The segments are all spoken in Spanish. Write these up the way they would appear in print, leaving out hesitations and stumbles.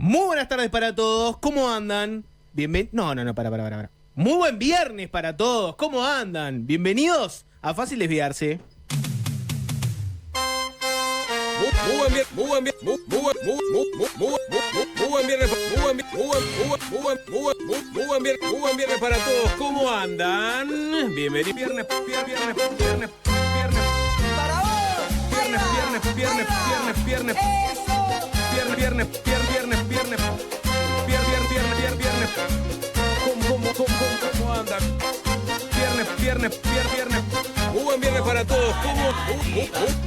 Muy buenas tardes para todos, ¿cómo andan? Para. Muy buen viernes para todos, ¿cómo andan? Bienvenidos a Fácil Desviarse. Muy buen viernes para todos. ¿Cómo andan? Bienvenidos. Viernes. Para vos. Viernes. ¿Cómo andan? Viernes. Muy buen viernes para todos.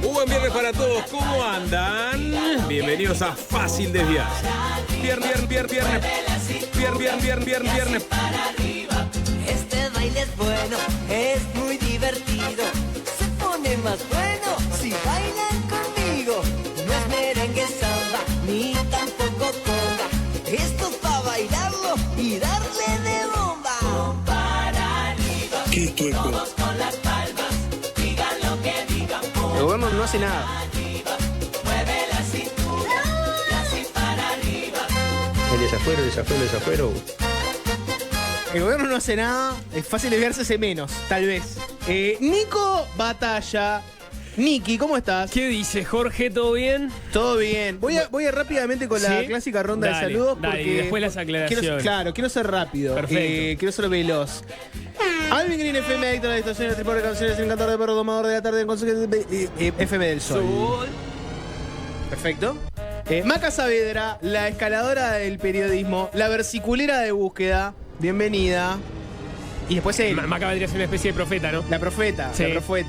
Muy buen viernes para todos. ¿Cómo andan? Bienvenidos a Fácil Desviarse. Viernes. Este baile es bueno, es muy divertido. Se pone más bueno si bailan conmigo. No es merengue samba, ni tampoco conga. Esto es pa' bailarlo y darle de bomba. Para arriba, ¿Qué tueco? todos con las palmas, digan lo que digan. El gobierno no hace nada. Mueve la cintura, y así para arriba. El desafuero. El gobierno no hace nada, es Fácil Desviarse hace menos, tal vez. Nico Batalla. Niki, ¿cómo estás? ¿Qué dice Jorge? ¿Todo bien? Todo bien. Voy a rápidamente con la ¿Sí? clásica ronda de Dale, saludos dale, porque y después las aclaraciones. Quiero ser rápido. Perfecto. Quiero ser veloz. Alvin Green, FM, adicto a la estación, el tripor de canciones, el encantador de perro, domador de la tarde, en consejo, FM del Sol. Perfecto. Maca Saavedra, la escaladora del periodismo, la versiculera de búsqueda. Bienvenida. Y después él. Maca vendría a ser una especie de profeta, ¿no? La profeta. Sí. Y después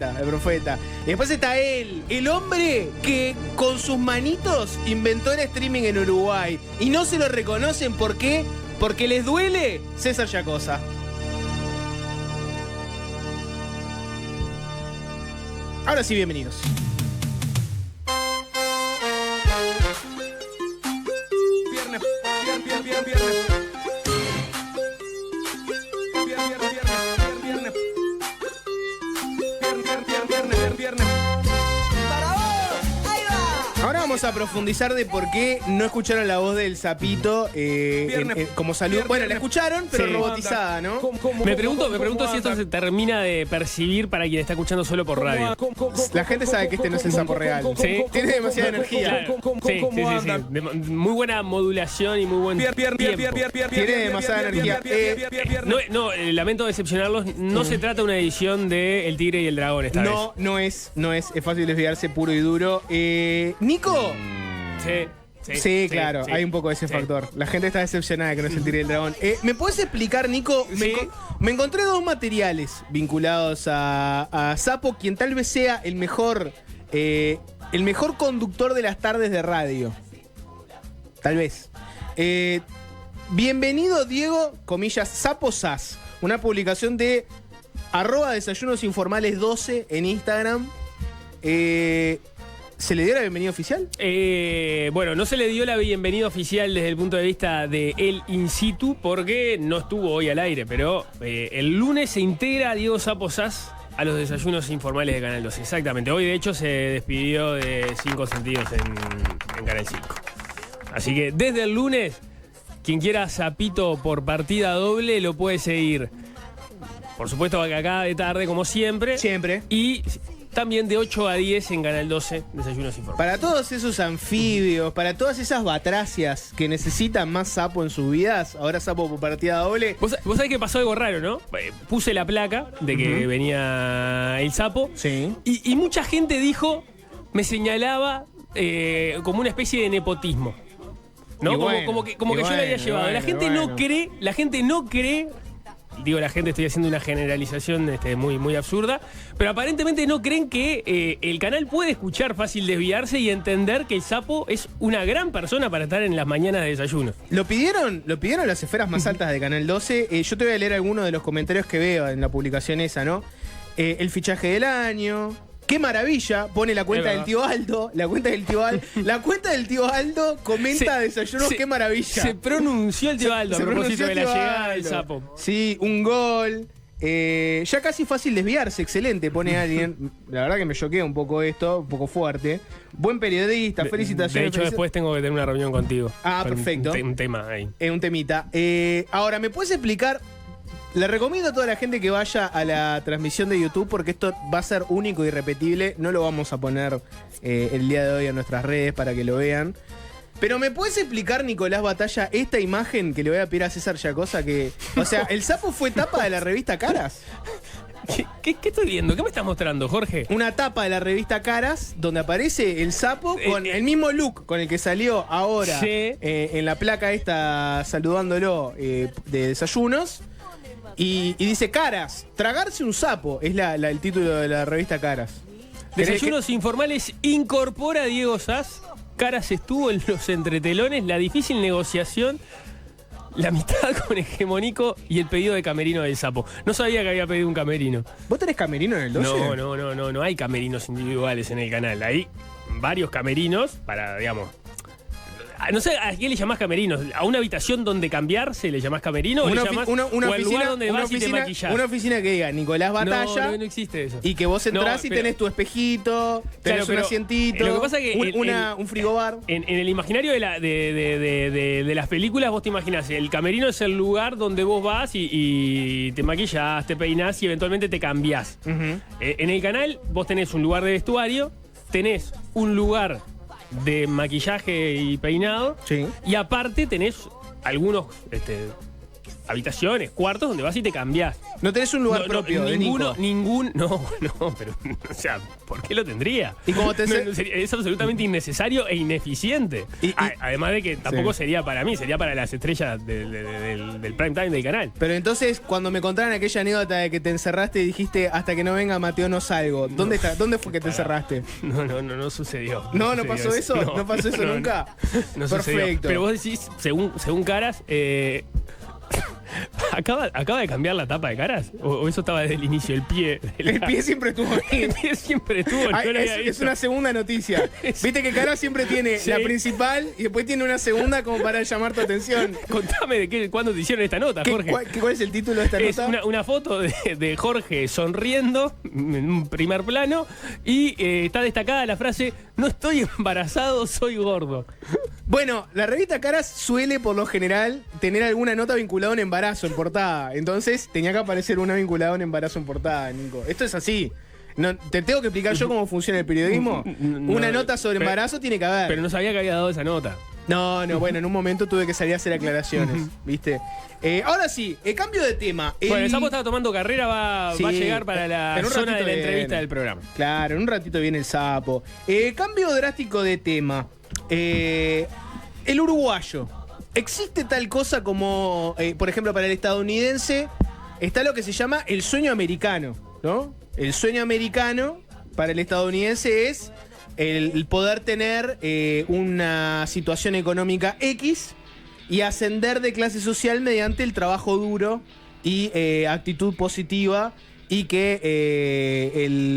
está él, el hombre que con sus manitos inventó el streaming en Uruguay. Y no se lo reconocen, ¿por qué? Porque les duele César Yacosa. Ahora sí, bienvenidos. Viernes. Para vos, ahí va. Ahora vamos a profundizar de por qué no escucharon la voz del sapito como salud. Bueno, la escucharon, pero Sí. robotizada, ¿no? Me pregunto si esto se termina de percibir para quien está escuchando solo por radio. La gente sabe que este no es el sapo real. Sí. Tiene demasiada energía. Claro. Sí. Muy buena modulación y muy buen tiempo. Tiene demasiada energía. No, lamento decepcionarlos. No se trata de una edición de El Tigre y el Dragón esta vez. No es Fácil Desviarse puro y duro. Nico. Sí, claro, hay un poco de ese factor. La gente está decepcionada que no es el Tigre y el Dragón. ¿Me puedes explicar, Nico? Sí. Me encontré dos materiales vinculados a Sapo, quien tal vez sea el mejor conductor de las tardes de radio. Tal vez. Bienvenido, Diego, comillas, Sapo Sas. Una publicación de @desayunosinformales12 en Instagram. ¿Se le dio la bienvenida oficial? Bueno, no se le dio la bienvenida oficial desde el punto de vista de él in situ porque no estuvo hoy al aire, pero el lunes se integra Diego Sapo Sas a los desayunos informales de Canal 2. Exactamente. Hoy, de hecho, se despidió de 5 sentidos en Canal 5. Así que desde el lunes, quien quiera sapito por partida doble lo puede seguir. Por supuesto, acá de tarde, como siempre. Siempre. Y también de 8 a 10 en Canal 12, Desayunos Informales. Para todos esos anfibios, para todas esas batracias que necesitan más sapo en sus vidas, ahora sapo por partida doble. Vos sabés que pasó algo raro, ¿no? Puse la placa de que venía el sapo. Sí. Y mucha gente dijo, me señalaba como una especie de nepotismo. ¿No? Y bueno, como que yo la había llevado. La gente no cree. Digo, la gente, estoy haciendo una generalización muy, muy absurda, pero aparentemente no creen que el canal puede escuchar Fácil Desviarse y entender que el sapo es una gran persona para estar en las mañanas de desayuno. Lo pidieron las esferas más altas de Canal 12. Yo te voy a leer algunos de los comentarios que veo en la publicación esa, ¿no? El fichaje del año. ¡Qué maravilla! Pone la cuenta del tío Aldo. La cuenta del tío Aldo comenta desayunos. ¡Qué maravilla! Se pronunció el tío Aldo a propósito de la llegada del sapo. Sí, un gol. Ya casi fácil desviarse, excelente, pone alguien. La verdad que me choquea un poco esto, un poco fuerte. Buen periodista, felicitaciones. De hecho, después tengo que tener una reunión contigo. Ah, Con perfecto. Un tema ahí. Un temita. Ahora, ¿me puedes explicar? Le recomiendo a toda la gente que vaya a la transmisión de YouTube porque esto va a ser único y irrepetible. No lo vamos a poner el día de hoy en nuestras redes para que lo vean. Pero ¿me puedes explicar, Nicolás Batalla, esta imagen que le voy a pedir a César Yacosa? O sea, ¿el sapo fue tapa de la revista Caras? ¿Qué estoy viendo? ¿Qué me estás mostrando, Jorge? Una tapa de la revista Caras donde aparece el sapo con el mismo look con el que salió ahora Sí. En la placa esta saludándolo de desayunos. Y dice Caras, tragarse un sapo, es el título de la revista Caras. Desayunos informales incorpora a Diego Sass. Caras estuvo en los entretelones, la difícil negociación, la amistad con Hegemónico y el pedido de camerino del sapo. No sabía que había pedido un camerino. ¿Vos tenés camerino en el 12? No hay camerinos individuales en el canal. Hay varios camerinos para, digamos... No sé a qué le llamás camerinos. ¿A una habitación donde cambiarse le llamás camerino? Una ¿O le llamás, una o al lugar donde vas y te oficina, maquillás? una oficina que diga Nicolás Batalla. No existe eso. Y que vos entrás No, y pero- tenés tu espejito, tenés Claro, un pero asientito, lo que pasa que un frigobar. En el imaginario de las películas, vos te imaginás, el camerino es el lugar donde vos vas y te maquillás, te peinás y eventualmente te cambiás. Ujú. En el canal, vos tenés un lugar de vestuario, tenés un lugar de maquillaje y peinado, Sí. y aparte tenés algunos habitaciones, cuartos donde vas y te cambiás. No tenés un lugar propio de Nico. Pero, o sea, ¿por qué lo tendría? Y como te Es absolutamente innecesario e ineficiente. Además de que tampoco sería para mí, sería para las estrellas del prime time del canal. Pero entonces, cuando me contaron aquella anécdota de que te encerraste y dijiste hasta que no venga Mateo no salgo, ¿dónde fue que te encerraste? No sucedió. ¿No sucedió pasó eso? ¿No pasó eso nunca? No sucedió. Perfecto. Pero vos decís, según Caras, ¿acaba de cambiar la tapa de Caras? ¿O eso estaba desde el inicio? El pie. El pie siempre estuvo ahí. El pie siempre estuvo. Ay, es una segunda noticia. Viste que Cara siempre tiene Sí. la principal y después tiene una segunda como para llamar tu atención. Contame cuándo te hicieron esta nota, Jorge. ¿Cuál es el título de esta Es nota? una foto de Jorge sonriendo en un primer plano y está destacada la frase: no estoy embarazado, soy gordo. Bueno, la revista Caras suele por lo general tener alguna nota vinculada a un embarazo en portada. Entonces tenía que aparecer una vinculada a un embarazo en portada, Nico. Esto es así. No, ¿te tengo que explicar yo cómo funciona el periodismo? No, Una nota sobre pero- embarazo tiene que haber. Pero no sabía que había dado esa nota. No, bueno, en un momento tuve que salir a hacer aclaraciones, ¿viste? Ahora sí, cambio de tema. Bueno, el sapo estaba tomando carrera, va Sí, a llegar para la en un zona de ratito la entrevista viene. del programa. Claro, en un ratito viene el sapo. Cambio drástico de tema. El uruguayo. ¿Existe tal cosa como, por ejemplo, para el estadounidense, está lo que se llama el sueño americano, ¿no? El sueño americano para el estadounidense es el poder tener una situación económica X y ascender de clase social mediante el trabajo duro y actitud positiva y que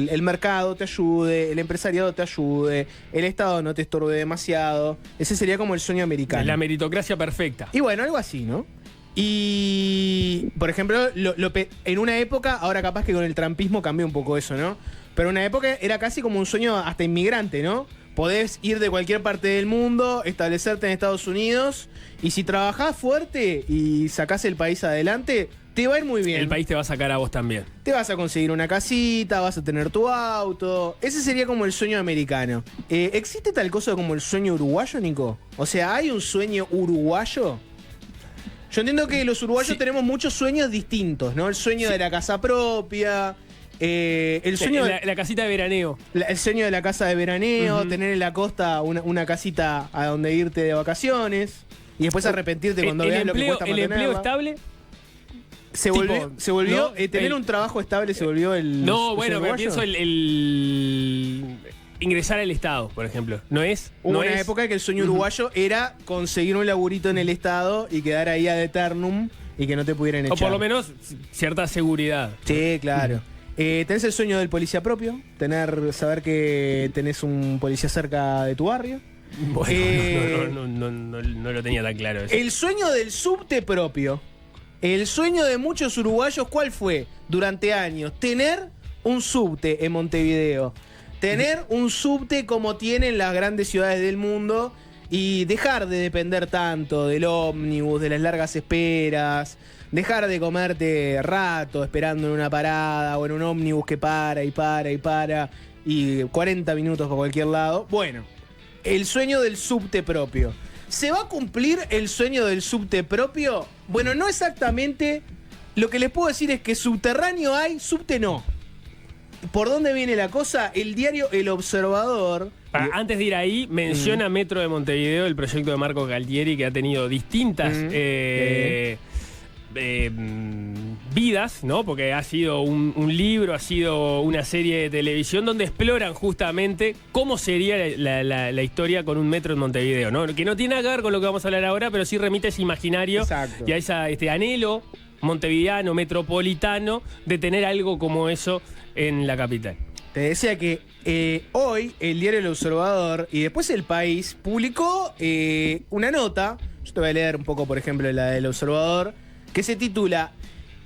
el mercado te ayude, el empresariado te ayude, el Estado no te estorbe demasiado. Ese sería como el sueño americano. La meritocracia perfecta. Y bueno, algo así, ¿no? Y, por ejemplo, en una época, ahora capaz que con el trampismo cambió un poco eso, ¿no? Pero en una época era casi como un sueño hasta inmigrante, ¿no? Podés ir de cualquier parte del mundo, establecerte en Estados Unidos, y si trabajás fuerte y sacás el país adelante, te va a ir muy bien. El país te va a sacar a vos también. Te vas a conseguir una casita, vas a tener tu auto. Ese sería como el sueño americano. ¿Existe tal cosa como el sueño uruguayo, Nico? O sea, ¿hay un sueño uruguayo? Yo entiendo que los uruguayos Sí. tenemos muchos sueños distintos, ¿no? El sueño de la casa propia, el sueño La casita de veraneo. el sueño de la casa de veraneo, tener en la costa una casita a donde irte de vacaciones y después arrepentirte cuando el veas lo que empleo, cuesta el empleo mantenerla. estable. Se tipo, volvió ¿no? tener un trabajo estable se volvió el No, el bueno, me uruguayo. pienso el ingresar al Estado, por ejemplo. No es. Hubo no una es, época que el sueño uruguayo era conseguir un laburito en el Estado y quedar ahí ad eternum y que no te pudieran echar. O por lo menos cierta seguridad. Sí, claro. ¿Tenés el sueño del policía propio? Saber que tenés un policía cerca de tu barrio. Bueno, no lo tenía tan claro eso. El sueño del subte propio. El sueño de muchos uruguayos, ¿cuál fue? Durante años, tener un subte en Montevideo. Tener un subte como tienen las grandes ciudades del mundo y dejar de depender tanto del ómnibus, de las largas esperas, dejar de comerte rato esperando en una parada o en un ómnibus que para y 40 minutos por cualquier lado. Bueno, el sueño del subte propio. ¿Se va a cumplir el sueño del subte propio? Bueno, no exactamente. Lo que les puedo decir es que subterráneo hay, subte no. ¿Por dónde viene la cosa? El diario El Observador... Antes de ir ahí, menciona Metro de Montevideo, el proyecto de Marco Galtieri, que ha tenido distintas vidas, ¿no? Porque ha sido un libro, ha sido una serie de televisión donde exploran justamente cómo sería la historia con un metro en Montevideo, ¿no? Que no tiene nada que ver con lo que vamos a hablar ahora, pero sí remite a ese imaginario. Exacto. Y a ese anhelo montevideano, metropolitano, de tener algo como eso en la capital. Te decía que hoy el diario El Observador y después El País publicó una nota, yo te voy a leer un poco, por ejemplo, la del Observador, que se titula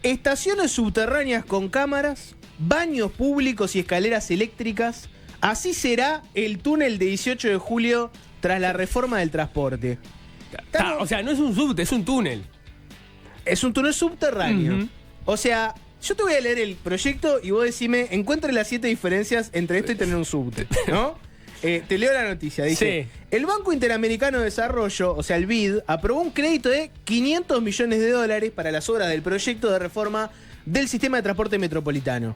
Estaciones subterráneas con cámaras, baños públicos y escaleras eléctricas, así será el túnel de 18 de julio tras la reforma del transporte. O sea, no es un subte, es un túnel. Es un túnel subterráneo. O sea, yo te voy a leer el proyecto y vos decime, encuentre las 7 diferencias entre esto y tener un subte, ¿no? Te leo la noticia, dice, Sí. El Banco Interamericano de Desarrollo, o sea el BID, aprobó un crédito de $500 millones para las obras del proyecto de reforma del sistema de transporte metropolitano.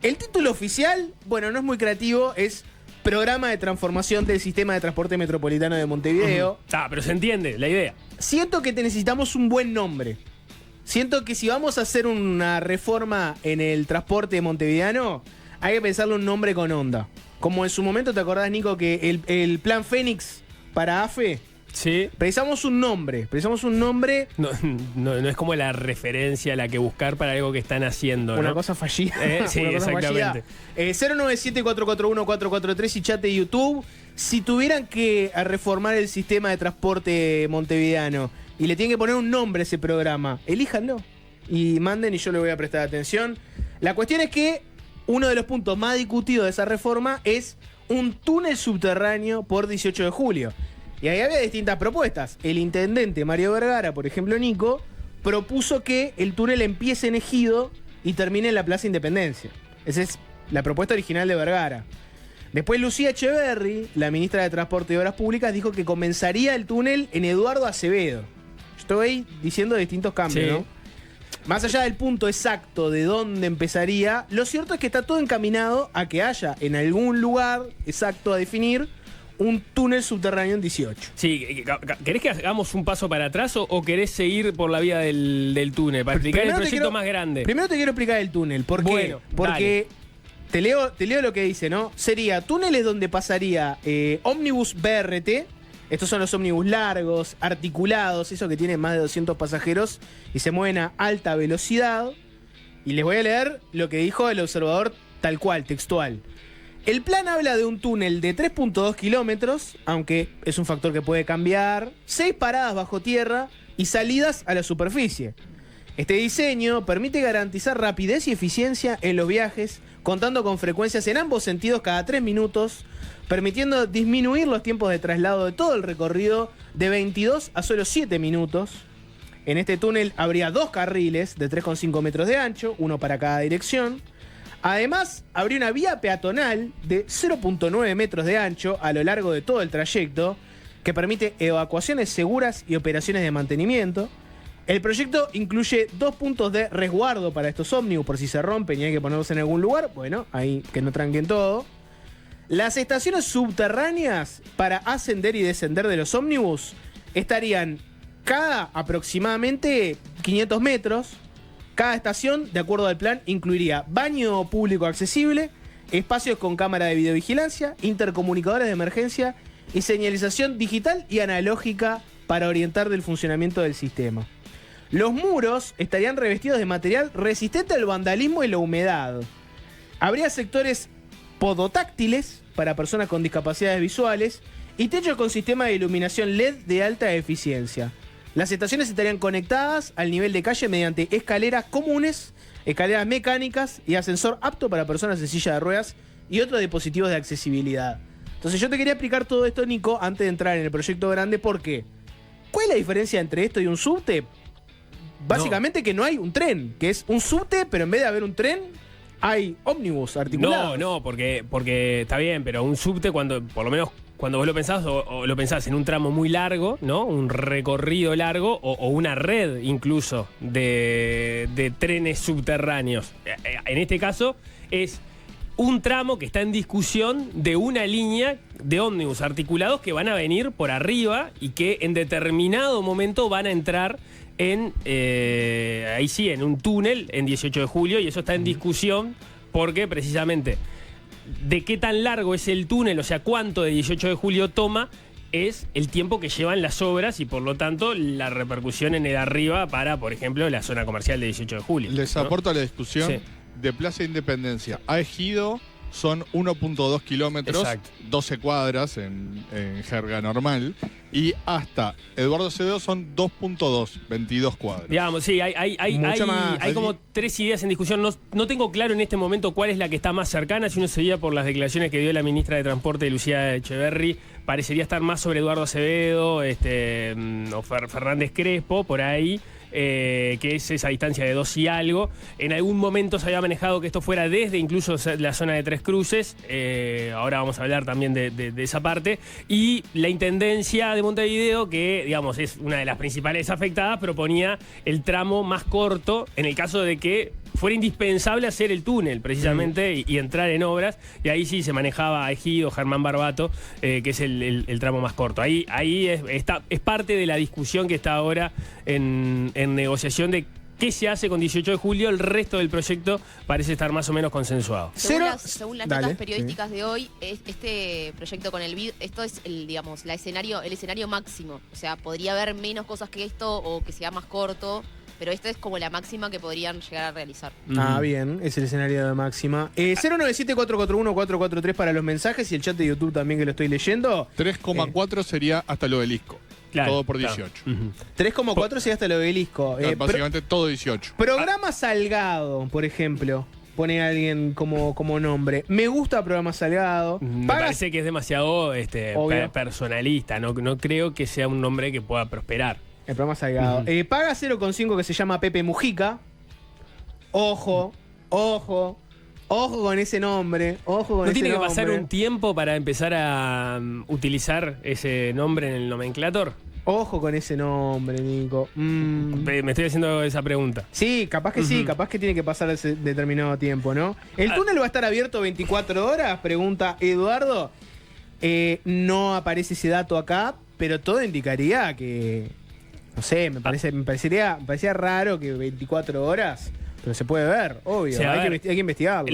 El título oficial, bueno, no es muy creativo, es Programa de Transformación del Sistema de Transporte Metropolitano de Montevideo. Pero se entiende la idea. Siento que necesitamos un buen nombre. Siento que si vamos a hacer una reforma en el transporte montevideano, hay que pensarle un nombre con onda. Como en su momento, ¿te acordás, Nico, que el plan Fénix para AFE? Sí. Precisamos un nombre. No es como la referencia a la que buscar para algo que están haciendo, ¿no? Una cosa fallida. Sí, Una cosa exactamente. fallida. 097-441-443 y chat de YouTube. Si tuvieran que reformar el sistema de transporte montevideano y le tienen que poner un nombre a ese programa, elíjanlo y manden y yo le voy a prestar atención. La cuestión es que uno de los puntos más discutidos de esa reforma es un túnel subterráneo por 18 de julio. Y ahí había distintas propuestas. El intendente Mario Vergara, por ejemplo, Nico, propuso que el túnel empiece en Ejido y termine en la Plaza Independencia. Esa es la propuesta original de Vergara. Después Lucía Echeverri, la ministra de Transporte y Obras Públicas, dijo que comenzaría el túnel en Eduardo Acevedo. Estoy diciendo distintos cambios, Sí. ¿no? Más allá del punto exacto de dónde empezaría, lo cierto es que está todo encaminado a que haya en algún lugar exacto a definir un túnel subterráneo en 18. Sí, ¿querés que hagamos un paso para atrás o querés seguir por la vía del túnel? Para explicar el Primero te proyecto quiero- más grande. Primero te quiero explicar el túnel. ¿Por qué? Bueno, Porque te leo lo que dice, ¿no? Sería túneles donde pasaría ómnibus BRT. Estos son los ómnibus largos, articulados, esos que tienen más de 200 pasajeros y se mueven a alta velocidad. Y les voy a leer lo que dijo el observador tal cual, textual. El plan habla de un túnel de 3.2 kilómetros, aunque es un factor que puede cambiar, 6 paradas bajo tierra y salidas a la superficie. Este diseño permite garantizar rapidez y eficiencia en los viajes, contando con frecuencias en ambos sentidos cada 3 minutos, permitiendo disminuir los tiempos de traslado de todo el recorrido de 22 a solo 7 minutos. En este túnel habría 2 carriles de 3,5 metros de ancho, uno para cada dirección. Además, habría una vía peatonal de 0,9 metros de ancho a lo largo de todo el trayecto, que permite evacuaciones seguras y operaciones de mantenimiento. El proyecto incluye 2 puntos de resguardo para estos ómnibus por si se rompen y hay que ponerlos en algún lugar. Bueno, ahí que no tranquen todo. Las estaciones subterráneas para ascender y descender de los ómnibus estarían cada aproximadamente 500 metros. Cada estación, de acuerdo al plan, incluiría baño público accesible, espacios con cámara de videovigilancia, intercomunicadores de emergencia y señalización digital y analógica para orientar del funcionamiento del sistema. Los muros estarían revestidos de material resistente al vandalismo y la humedad. Habría sectores podotáctiles para personas con discapacidades visuales y techo con sistema de iluminación LED de alta eficiencia. Las estaciones estarían conectadas al nivel de calle mediante escaleras comunes, escaleras mecánicas y ascensor apto para personas en silla de ruedas y otros dispositivos de accesibilidad. Entonces yo te quería explicar todo esto, Nico, antes de entrar en el proyecto grande. ¿Por qué? ¿Cuál es la diferencia entre esto y un subte? Básicamente que no hay un tren, que es un subte, pero en vez de haber un tren, hay ómnibus articulados. No, porque está bien, pero un subte, por lo menos cuando vos lo pensás, o lo pensás en un tramo muy largo, ¿no? Un recorrido largo, o una red incluso de trenes subterráneos. En este caso es un tramo que está en discusión de una línea de ómnibus articulados que van a venir por arriba y que en determinado momento van a entrar en un túnel en 18 de julio, y eso está en discusión porque precisamente de qué tan largo es el túnel, o sea, cuánto de 18 de julio toma, es el tiempo que llevan las obras y por lo tanto la repercusión en el arriba para, por ejemplo, la zona comercial de 18 de julio. Les ¿no? aporto a la discusión. Sí. De Plaza Independencia a Ejido son 1.2 kilómetros, Exacto. 12 cuadras en jerga normal, y hasta Eduardo Acevedo son 2.2, 22 cuadras. Digamos, sí, hay como tres ideas en discusión. No tengo claro en este momento cuál es la que está más cercana. Si uno se guía por las declaraciones que dio la ministra de Transporte, Lucía Echeverri, parecería estar más sobre Eduardo Acevedo o Fernández Crespo, por ahí. Que es esa distancia de 2 y algo. En algún momento se había manejado que esto fuera desde incluso la zona de Tres Cruces. Ahora vamos a hablar también de esa parte. Y la Intendencia de Montevideo, que digamos es una de las principales afectadas, proponía el tramo más corto en el caso de que fuera indispensable hacer el túnel, precisamente, y entrar en obras. Y ahí sí se manejaba Ejido, Germán Barbato, que es el tramo más corto. Ahí es parte de la discusión que está ahora en negociación de qué se hace con 18 de julio. El resto del proyecto parece estar más o menos consensuado. Según las Dale, notas periodísticas de hoy, este proyecto con el BID, esto es el escenario máximo. O sea, podría haber menos cosas que esto o que sea más corto. Pero esta es como la máxima que podrían llegar a realizar. Ah, bien, es el escenario de máxima. 097-441-443 para los mensajes y el chat de YouTube también, que lo estoy leyendo. 3,4 sería hasta el obelisco. Claro, todo por claro. 18. 3,4 sería hasta el obelisco. Básicamente todo 18. Programa Salgado, por ejemplo. Pone alguien como nombre. Me gusta Programa Salgado. Me Pagas- parece que es demasiado Obvio. personalista. No creo que sea un nombre que pueda prosperar. El programa Salgado. Paga 0,5 que se llama Pepe Mujica. Ojo con ese nombre. ¿No tiene que pasar un tiempo para empezar a utilizar ese nombre en el nomenclator? Ojo con ese nombre, Nico. Me estoy haciendo esa pregunta. Sí, capaz que sí, capaz que tiene que pasar ese determinado tiempo, ¿no? ¿El túnel va a estar abierto 24 horas? Pregunta Eduardo. No aparece ese dato acá, pero todo indicaría que... No sé, me parecía raro que 24 horas, pero se puede ver, obvio. O sea, hay que investigarlo.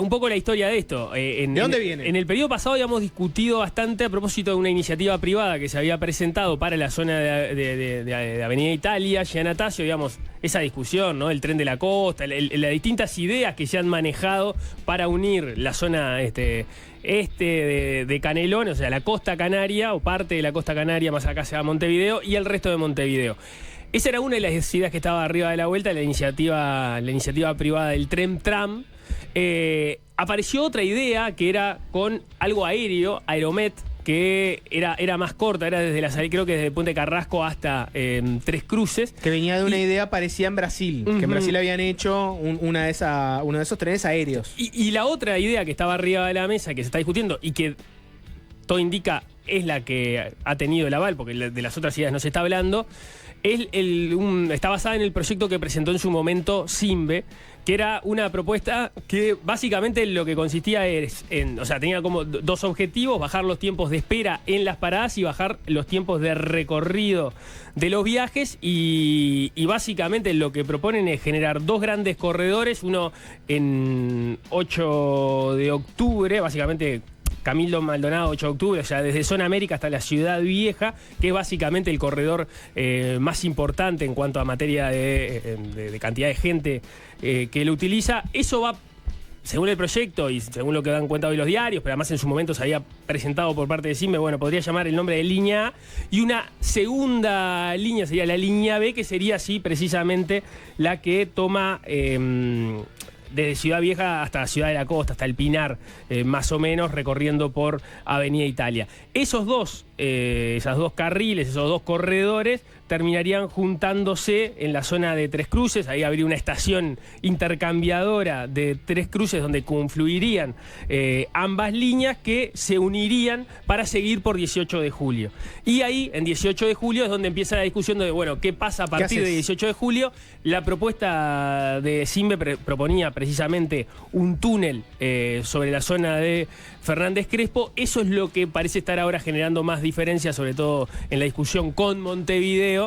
Un poco la historia de esto. ¿De dónde viene? En el periodo pasado habíamos discutido bastante a propósito de una iniciativa privada que se había presentado para la zona de Avenida Italia, Giannatasio, digamos, esa discusión, ¿no? El tren de la costa, las distintas ideas que se han manejado para unir la zona de Canelón, o sea, la costa canaria o parte de la costa canaria más acá sea Montevideo y el resto de Montevideo. Esa era una de las ideas que estaba arriba de la vuelta, la iniciativa privada del Tren Tram. Apareció otra idea que era con algo aéreo, Aeromet, que era más corta, era desde creo que desde Puente Carrasco hasta Tres Cruces. Que venía de una idea parecida en Brasil, que en Brasil habían hecho uno de esos trenes aéreos. Y la otra idea que estaba arriba de la mesa, que se está discutiendo y que todo indica es la que ha tenido el aval, porque de las otras ideas no se está hablando, está basada en el proyecto que presentó en su momento Simbe, que era una propuesta que básicamente lo que consistía tenía como dos objetivos: bajar los tiempos de espera en las paradas y bajar los tiempos de recorrido de los viajes, y básicamente lo que proponen es generar dos grandes corredores, uno en 8 de octubre, básicamente Camilo Maldonado, 8 de octubre, o sea, desde Zona América hasta la Ciudad Vieja, que es básicamente el corredor más importante en cuanto a materia de cantidad de gente que lo utiliza. Eso según el proyecto y según lo que dan cuenta hoy los diarios, pero además en su momento se había presentado por parte de Simbe, bueno, podría llamar el nombre de línea A, y una segunda línea sería la línea B, que sería así precisamente la que toma desde Ciudad Vieja hasta Ciudad de la Costa, hasta el Pinar, más o menos, recorriendo por Avenida Italia. Esas dos carriles, esos dos corredores, terminarían juntándose en la zona de Tres Cruces. Ahí habría una estación intercambiadora de Tres Cruces donde confluirían ambas líneas que se unirían para seguir por 18 de julio. Y ahí, en 18 de julio, es donde empieza la discusión de, bueno, ¿qué pasa a partir de 18 de julio? La propuesta de Simbe proponía precisamente un túnel sobre la zona de Fernández Crespo. Eso es lo que parece estar ahora generando más diferencia, sobre todo en la discusión con Montevideo,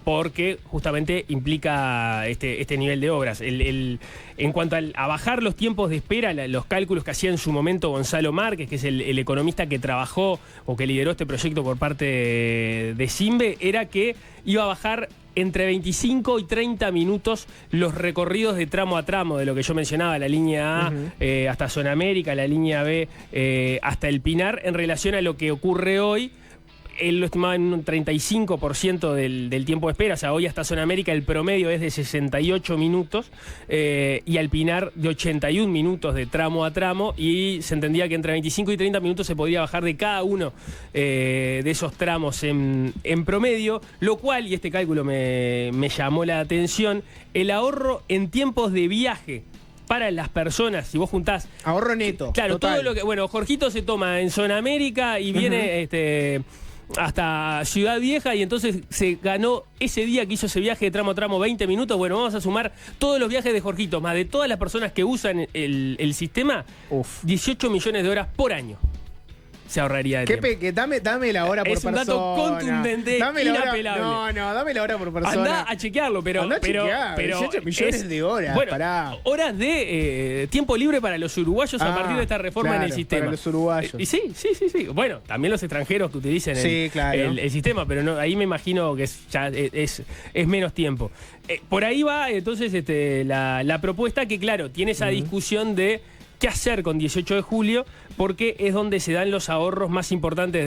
porque justamente implica este nivel de obras. En cuanto a bajar los tiempos de espera, los cálculos que hacía en su momento Gonzalo Márquez, que es el economista que trabajó o que lideró este proyecto por parte de Simbe, era que iba a bajar entre 25 y 30 minutos los recorridos de tramo a tramo, de lo que yo mencionaba, la línea A hasta Zona América, la línea B hasta el Pinar, en relación a lo que ocurre hoy. Él lo estimaba en un 35% del tiempo de espera. O sea, hoy hasta Zona América el promedio es de 68 minutos y al Pinar de 81 minutos de tramo a tramo, y se entendía que entre 25 y 30 minutos se podía bajar de cada uno de esos tramos en promedio, lo cual, y este cálculo me llamó la atención, el ahorro en tiempos de viaje para las personas, si vos juntás... Ahorro neto. Claro, total. todo lo que... Bueno, Jorgito se toma en Zona América y viene hasta Ciudad Vieja, y entonces se ganó ese día que hizo ese viaje de tramo a tramo 20 minutos. Bueno, vamos a sumar todos los viajes de Jorgito, más de todas las personas que usan el sistema, 18 millones de horas por año se ahorraría de tiempo. Dame la hora por persona. Es un dato contundente, dame la inapelable. hora, dame la hora por persona. Andá a chequearlo, pero... Andá a chequear, 18 millones de horas, bueno, pará. horas de tiempo libre para los uruguayos a partir de esta reforma en el sistema. Para los uruguayos. Y sí. Bueno, también los extranjeros que utilicen el sistema, pero no, ahí me imagino que es menos tiempo. Por ahí va entonces la propuesta, que claro, tiene esa discusión de qué hacer con 18 de julio, porque es donde se dan los ahorros más importantes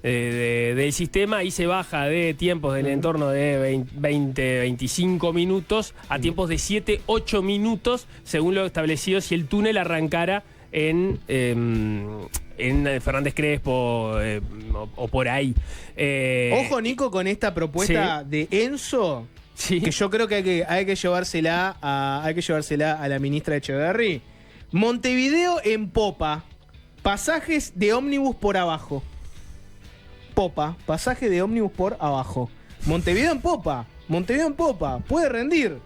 del sistema, y se baja de tiempos del entorno de 20-25 minutos a tiempos de 7-8 minutos, según lo establecido si el túnel arrancara en Fernández Crespo o por ahí. Ojo, Nico, con esta propuesta de Enzo, que yo creo que hay que llevársela a la ministra Echeverri. Montevideo en popa, pasajes de ómnibus por abajo. Popa, pasaje de ómnibus por abajo. Montevideo en popa, puede rendir.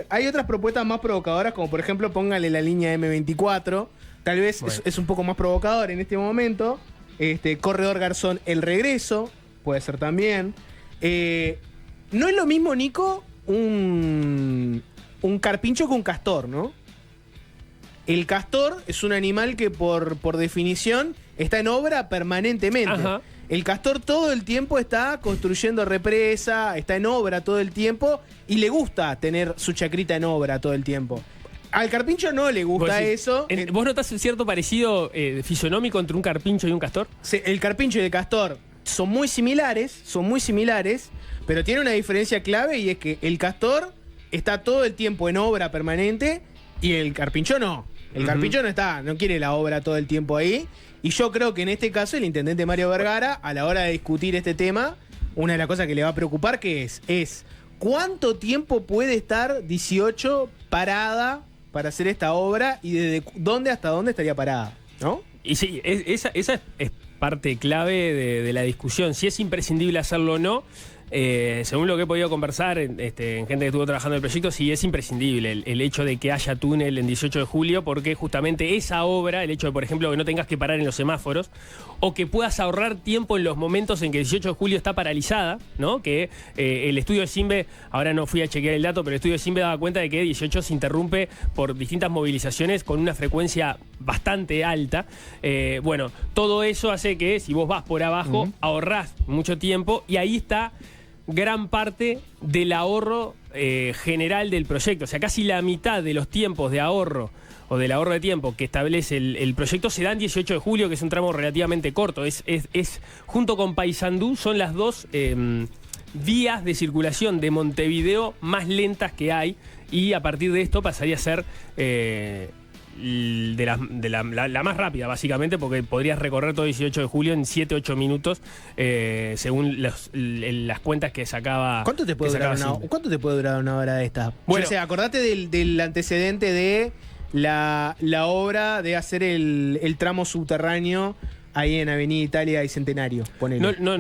Hay otras propuestas más provocadoras, como por ejemplo póngale la línea M24, tal vez es un poco más provocador en este momento. Corredor Garzón, el regreso, puede ser también. No es lo mismo, Nico, un carpincho que un castor, ¿no? El castor es un animal que por definición está en obra permanentemente. Ajá. El castor todo el tiempo está construyendo represa, está en obra todo el tiempo y le gusta tener su chacrita en obra todo el tiempo. Al carpincho no le gusta eso. ¿Vos notás un cierto parecido fisonómico entre un carpincho y un castor? Sí, el carpincho y el castor son muy similares, pero tiene una diferencia clave, y es que el castor está todo el tiempo en obra permanente y el carpincho no. El carpincho no quiere la obra todo el tiempo ahí. Y yo creo que en este caso el intendente Mario Vergara, a la hora de discutir este tema, una de las cosas que le va a preocupar que es ¿cuánto tiempo puede estar 18 parada para hacer esta obra, y desde dónde hasta dónde estaría parada, ¿no? Y sí, esa es parte clave de la discusión, si es imprescindible hacerlo o no. Según lo que he podido conversar en gente que estuvo trabajando en el proyecto, sí es imprescindible el hecho de que haya túnel en 18 de julio, porque justamente esa obra, el hecho de, por ejemplo, que no tengas que parar en los semáforos, o que puedas ahorrar tiempo en los momentos en que 18 de julio está paralizada, ¿no? Que el estudio de Simbe, ahora no fui a chequear el dato, pero el estudio de Simbe daba cuenta de que 18 se interrumpe por distintas movilizaciones con una frecuencia bastante alta. Bueno, todo eso hace que si vos vas por abajo, ahorrás mucho tiempo, y ahí está gran parte del ahorro general del proyecto. O sea, casi la mitad de los tiempos de ahorro o del ahorro de tiempo que establece el proyecto se da en 18 de julio, que es un tramo relativamente corto. Es junto con Paysandú, son las dos vías de circulación de Montevideo más lentas que hay, y a partir de esto pasaría a ser la más rápida, básicamente, porque podrías recorrer todo 18 de julio en 7-8 minutos, según las cuentas que sacaba. ¿Cuánto te puede durar una hora de esta? Bueno, o sea, acordate del antecedente de la obra de hacer el tramo subterráneo ahí en Avenida Italia y Centenario, ponele. No,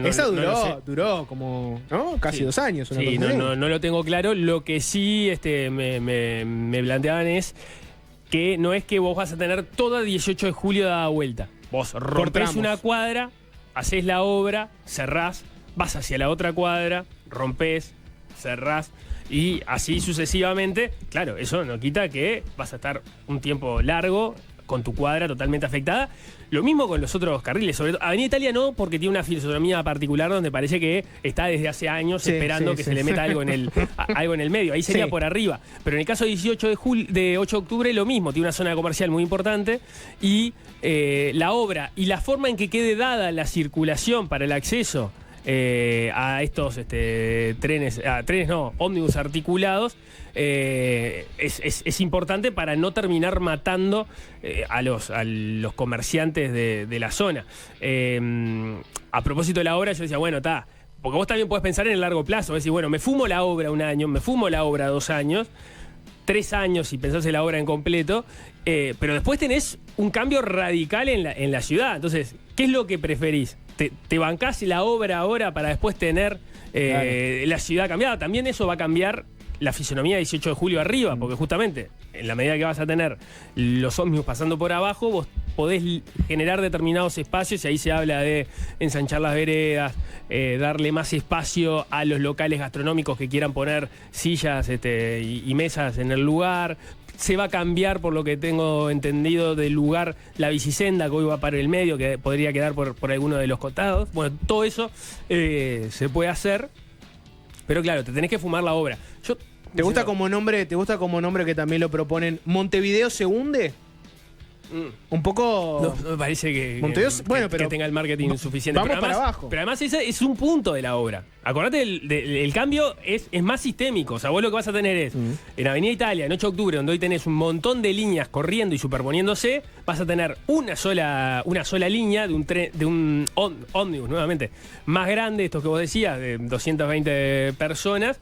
esa no lo sé. duró como, ¿no? Casi 2 años. Una Sí, cosa así. no lo tengo claro. Lo que sí me planteaban es que no es que vos vas a tener toda 18 de julio dada vuelta. Vos rompés tramos. una cuadra, haces la obra, cerrás, vas hacia la otra cuadra, rompés, cerrás, y así sucesivamente. Claro, eso no quita que vas a estar un tiempo largo con tu cuadra totalmente afectada. Lo mismo con los otros carriles, sobre todo Avenida Italia no, porque tiene una fisonomía particular donde parece que está desde hace años esperando que se le meta algo en el medio. Ahí sería por arriba. Pero en el caso de 18 de 8 de octubre, lo mismo, tiene una zona comercial muy importante, y la obra y la forma en que quede dada la circulación para el acceso a estos ómnibus articulados, es importante para no terminar matando a los comerciantes de la zona. A propósito de la obra, yo decía, bueno, está, porque vos también podés pensar en el largo plazo, decir, bueno, me fumo la obra 1 año, me fumo la obra 2 años, 3 años si pensás en la obra en completo, pero después tenés un cambio radical en la ciudad. Entonces, ¿qué es lo que preferís? ¿Te bancás la obra ahora para después tener la ciudad cambiada? También eso va a cambiar la fisonomía de 18 de julio arriba, porque justamente en la medida que vas a tener los ómnibus pasando por abajo, vos podés generar determinados espacios, y ahí se habla de ensanchar las veredas, darle más espacio a los locales gastronómicos que quieran poner sillas y mesas en el lugar. Se va a cambiar, por lo que tengo entendido, del lugar la bicisenda, que hoy va para el medio, que podría quedar por alguno de los costados. Bueno, todo eso se puede hacer, pero claro, te tenés que fumar la obra. ¿Te gusta como nombre que también lo proponen? ¿Montevideo se hunde? Un poco. No me parece que tenga el marketing suficiente. Vamos pero además, para abajo. Pero además ese es un punto de la obra. Acordate, el cambio es más sistémico. O sea, vos lo que vas a tener es, en Avenida Italia, en 8 de octubre, donde hoy tenés un montón de líneas corriendo y superponiéndose, vas a tener una sola línea de un ómnibus, nuevamente, más grande, estos que vos decías, de 220 personas,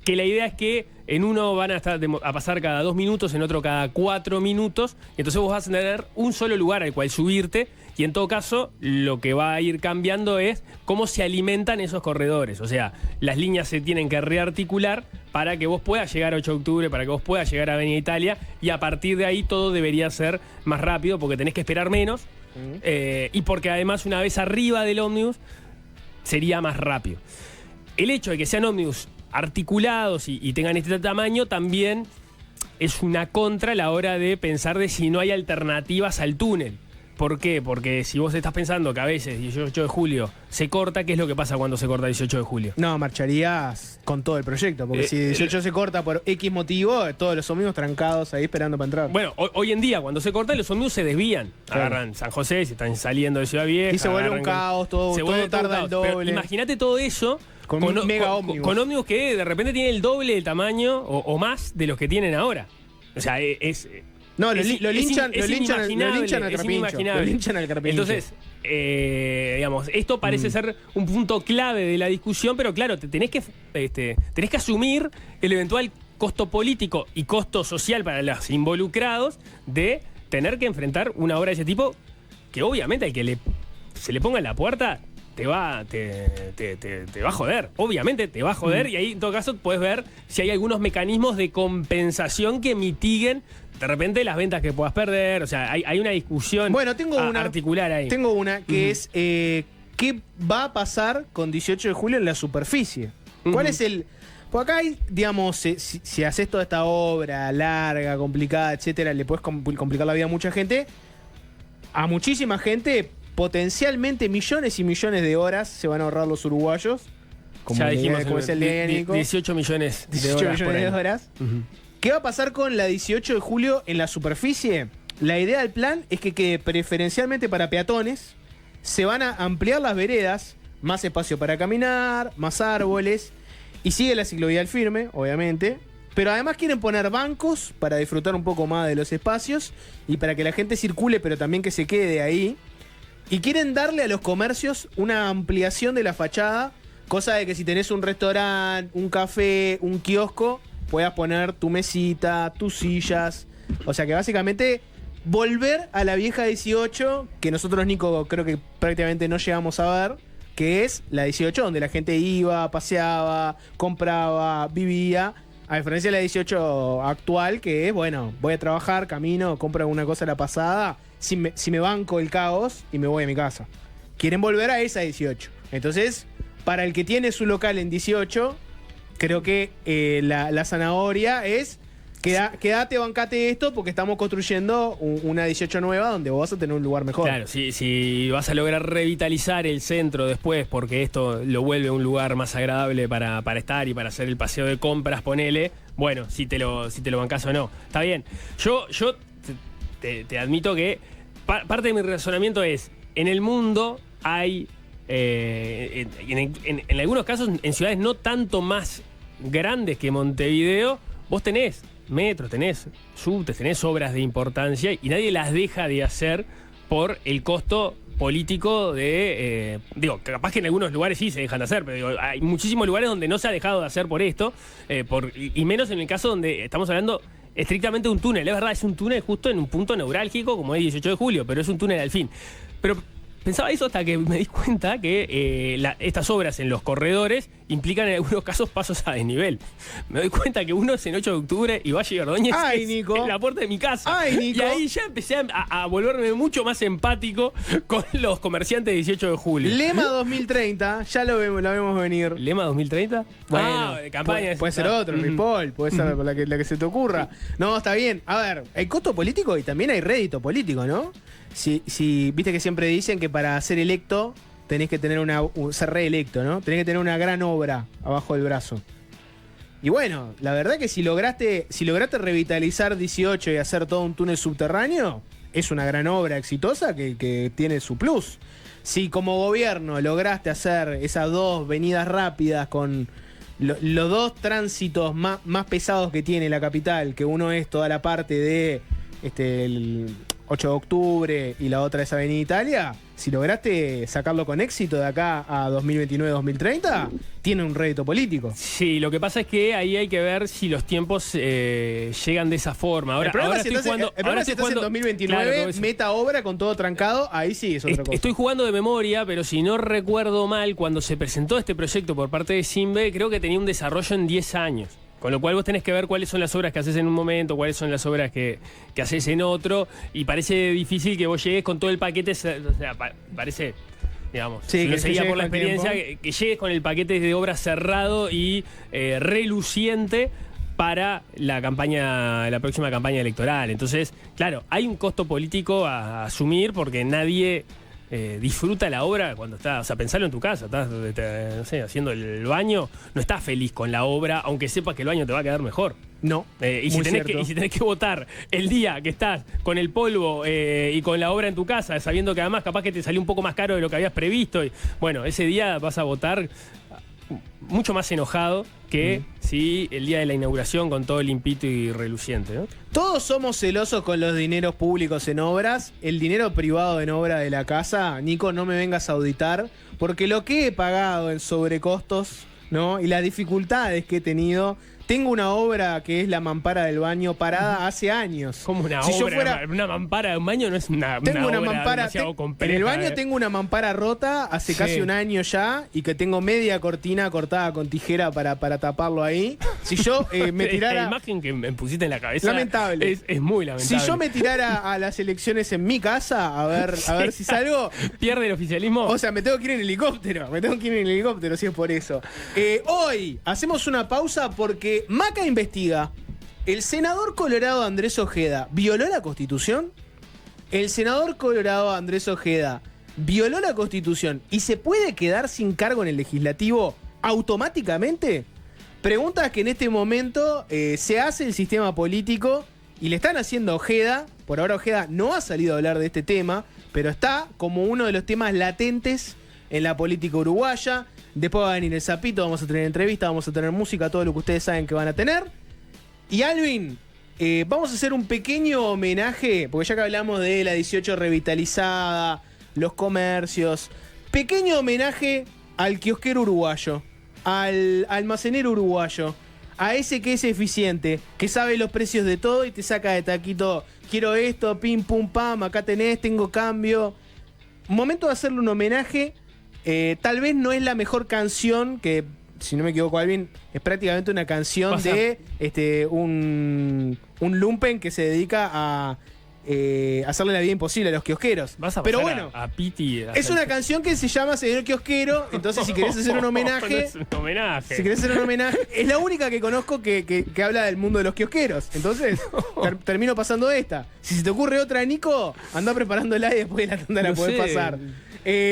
que la idea es que en uno van a pasar cada 2 minutos, en otro cada 4 minutos, y entonces vos vas a tener un solo lugar al cual subirte, y en todo caso lo que va a ir cambiando es cómo se alimentan esos corredores. O sea, las líneas se tienen que rearticular para que vos puedas llegar a 8 de octubre, para que vos puedas llegar a Avenida Italia, y a partir de ahí todo debería ser más rápido, porque tenés que esperar menos, y porque además una vez arriba del ómnibus sería más rápido. El hecho de que sean ómnibus articulados y tengan este tamaño también es una contra a la hora de pensar de si no hay alternativas al túnel. ¿Por qué? Porque si vos estás pensando que a veces 18 de julio se corta, ¿qué es lo que pasa cuando se corta 18 de julio? No, marcharías con todo el proyecto, porque si 18 se corta por X motivo, todos los ómnibus trancados ahí esperando para entrar. Bueno, hoy en día cuando se corta los ómnibus se desvían. Claro. Agarran San José, si están saliendo de Ciudad Vieja. Y se vuelve un caos, todo tarda el doble. Imagínate todo eso con un mega ómnibus. Con ómnibus que de repente tienen el doble de tamaño o más de los que tienen ahora. O sea, no, lo linchan al carpincho. Entonces, digamos, esto parece ser un punto clave de la discusión, pero claro, tenés que asumir el eventual costo político y costo social para los involucrados de tener que enfrentar una obra de ese tipo, que obviamente al que se le ponga en la puerta te va a joder. Obviamente te va a joder, y ahí en todo caso puedes ver si hay algunos mecanismos de compensación que mitiguen de repente las ventas que puedas perder. O sea, hay una discusión articular ahí. Tengo una que es ¿qué va a pasar con 18 de julio en la superficie? ¿Cuál es el...? Pues acá hay, digamos, si haces toda esta obra larga, complicada, etcétera, le puedes complicar la vida a mucha gente. A muchísima gente, potencialmente millones y millones de horas se van a ahorrar los uruguayos como Ya dijimos, es el de Nico. 18 millones de 18 horas. por millones de año. horas. Ujú. ¿Qué va a pasar con la 18 de julio en la superficie? La idea del plan es que quede preferencialmente para peatones. Se van a ampliar las veredas, más espacio para caminar, más árboles. Y sigue la ciclovía firme, obviamente. Pero además quieren poner bancos para disfrutar un poco más de los espacios y para que la gente circule, pero también que se quede ahí. Y quieren darle a los comercios una ampliación de la fachada, cosa de que si tenés un restaurante, un café, un kiosco, puedas poner tu mesita, tus sillas. O sea que básicamente volver a la vieja 18, que nosotros, Nico, creo que prácticamente no llegamos a ver, que es la 18, donde la gente iba, paseaba, compraba, vivía. A diferencia de la 18 actual, que es, bueno, voy a trabajar, camino, compro alguna cosa a la pasada, si me banco el caos y me voy a mi casa. Quieren volver a esa 18. Entonces, para el que tiene su local en 18, creo que la zanahoria es quédate, bancate esto, porque estamos construyendo una 18 nueva donde vos vas a tener un lugar mejor. Claro, si vas a lograr revitalizar el centro después, porque esto lo vuelve un lugar más agradable para estar y para hacer el paseo de compras, ponele, bueno, si te lo bancás o no. Está bien. Yo te admito que parte de mi razonamiento es, en el mundo hay, en algunos casos, en ciudades no tanto más grandes que Montevideo, vos tenés metros, tenés subtes, tenés obras de importancia y nadie las deja de hacer por el costo político de... digo, capaz que en algunos lugares sí se dejan de hacer, pero digo, hay muchísimos lugares donde no se ha dejado de hacer por esto, y menos en el caso donde estamos hablando estrictamente de un túnel. Es verdad, es un túnel justo en un punto neurálgico como es 18 de julio, pero es un túnel al fin. Pero pensaba eso hasta que me di cuenta que estas obras en los corredores implican en algunos casos pasos a desnivel. Me doy cuenta que uno es en 8 de octubre y Valle y Ordóñez Ay, es Nico. en la puerta de mi casa. Ay, Nico. Y ahí ya empecé a volverme mucho más empático con los comerciantes de 18 de julio. Lema 2030, ya lo vemos venir. ¿Lema 2030? Bueno, de campaña. puede ser otro, Ujú. Ripoll, puede ser la que se te ocurra. No, está bien. A ver, hay costo político y también hay rédito político, ¿no? Si viste que siempre dicen que para ser electo tenés que tener ser reelecto, ¿no? Tenés que tener una gran obra abajo del brazo. Y bueno, la verdad que si lograste revitalizar 18 y hacer todo un túnel subterráneo, es una gran obra exitosa que tiene su plus. Si como gobierno lograste hacer esas 2 venidas rápidas con los 2 tránsitos más pesados que tiene la capital, que uno es toda la parte de el 8 de octubre y la otra es Avenida Italia, si lograste sacarlo con éxito de acá a 2029-2030, tiene un rédito político. Sí, lo que pasa es que ahí hay que ver si los tiempos llegan de esa forma. Ahora, El problema estoy es jugando. si estás en 2029, Claro, meta obra con todo trancado, ahí sí es otra cosa. Estoy jugando de memoria, pero si no recuerdo mal, cuando se presentó este proyecto por parte de Simbe, creo que tenía un desarrollo en 10 años. Con lo cual vos tenés que ver cuáles son las obras que haces en un momento, cuáles son las obras que haces en otro, y parece difícil que vos llegues con todo el paquete, o sea, parece, digamos, Sí, si que lo seguía llegues por la con experiencia, tiempo. que llegues con el paquete de obra cerrado y reluciente para la próxima campaña electoral. Entonces, claro, hay un costo político a asumir porque nadie disfruta la obra cuando estás, o sea, pensalo en tu casa, estás, no sé, haciendo el baño, no estás feliz con la obra, aunque sepas que el baño te va a quedar mejor. No. Y si muy tenés que votar el día que estás con el polvo y con la obra en tu casa, sabiendo que además capaz que te salió un poco más caro de lo que habías previsto, y bueno, ese día vas a votar mucho más enojado que si el día de la inauguración con todo limpito y reluciente, ¿no? Todos somos celosos con los dineros públicos en obras. El dinero privado en obra de la casa, Nico, no me vengas a auditar, porque lo que he pagado en sobrecostos, ¿no? Y las dificultades que he tenido. Tengo una obra que es la mampara del baño parada hace años. Como una Si yo obra, fuera- una mampara de un baño no es una Tengo una obra mampara. demasiado compleja, En el baño tengo una mampara rota hace Sí. casi un año ya y que tengo media cortina cortada con tijera para taparlo ahí. Si yo me La tirara. imagen que me pusiste en la cabeza Lamentable. es muy lamentable. Si yo me tirara a las elecciones en mi casa, a ver si salgo. ¿Pierde el oficialismo? O sea, me tengo que ir en helicóptero, si es por eso. Hoy hacemos una pausa porque Maca investiga. ¿El senador colorado Andrés Ojeda violó la Constitución? El senador colorado Andrés Ojeda violó la Constitución y se puede quedar sin cargo en el legislativo automáticamente? Preguntas que en este momento se hace el sistema político y le están haciendo a Ojeda. Por ahora Ojeda no ha salido a hablar de este tema, pero está como uno de los temas latentes en la política uruguaya. Después va a venir el Zapito, vamos a tener entrevistas, vamos a tener música, todo lo que ustedes saben que van a tener. Y Alvin, vamos a hacer un pequeño homenaje, porque ya que hablamos de la 18 revitalizada, los comercios, pequeño homenaje al kiosquero uruguayo, al almacenero uruguayo, a ese que es eficiente, que sabe los precios de todo y te saca de taquito, quiero esto, pim, pum, pam, acá tenés, tengo cambio. Momento de hacerle un homenaje. Tal vez no es la mejor canción, que si no me equivoco, Alvin, es prácticamente una canción de un lumpen que se dedica a hacerle la vida imposible a los kiosqueros. Pero bueno, a Piti. Es una canción que se llama Señor Kiosquero, entonces si querés hacer un homenaje... No es un homenaje. Si querés hacer un homenaje... Es la única que conozco que habla del mundo de los kiosqueros. Entonces, termino pasando esta. Si se te ocurre otra, Nico, anda preparándola y después de la tanda la podés pasar.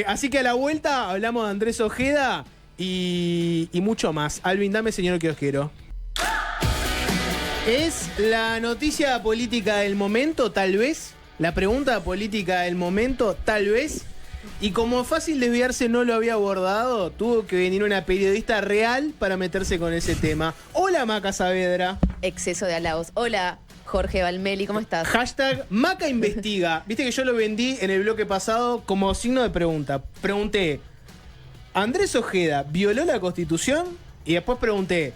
Así que a la vuelta hablamos de Andrés Ojeda y mucho más. Alvin, dame Señor Kiosquero. ¿Es la noticia política del momento, tal vez? ¿La pregunta política del momento, tal vez? Y como fácil desviarse no lo había abordado, tuvo que venir una periodista real para meterse con ese tema. Hola, Maca Saavedra. Exceso de halagos. Hola, Jorge Valmeli, ¿cómo estás? Hashtag Maca investiga. Viste que yo lo vendí en el bloque pasado como signo de pregunta. Pregunté, ¿Andrés Ojeda violó la Constitución? Y después pregunté,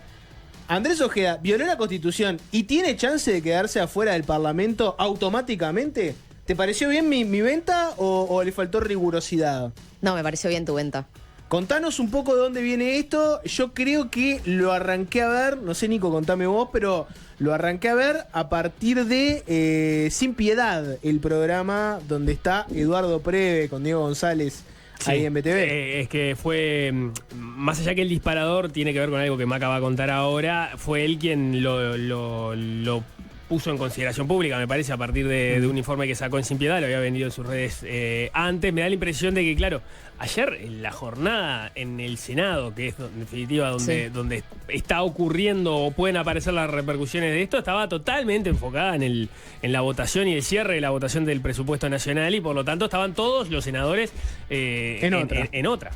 ¿Andrés Ojeda violó la Constitución y tiene chance de quedarse afuera del Parlamento automáticamente? ¿Te pareció bien mi venta o le faltó rigurosidad? No, me pareció bien tu venta. Contanos un poco de dónde viene esto. Yo creo que lo arranqué a ver, no sé, Nico, contame vos, pero lo arranqué a ver a partir de Sin Piedad, el programa donde está Eduardo Preve con Diego González. Sí, ahí en BTV. Es que fue, más allá que el disparador tiene que ver con algo que Maca va a contar ahora, fue él quien lo puso en consideración pública, me parece, a partir de un informe que sacó en Sin Piedad, lo había vendido en sus redes antes. Me da la impresión de que, claro, ayer en la jornada en el Senado, que es en definitiva donde está ocurriendo o pueden aparecer las repercusiones de esto, estaba totalmente enfocada en la votación y el cierre de la votación del presupuesto nacional, y por lo tanto estaban todos los senadores en otra,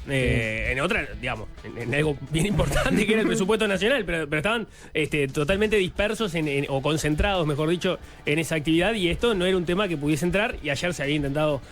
digamos, en algo bien importante que era el presupuesto nacional, pero estaban totalmente dispersos o concentrados, mejor dicho, en esa actividad, y esto no era un tema que pudiese entrar, y ayer se había intentado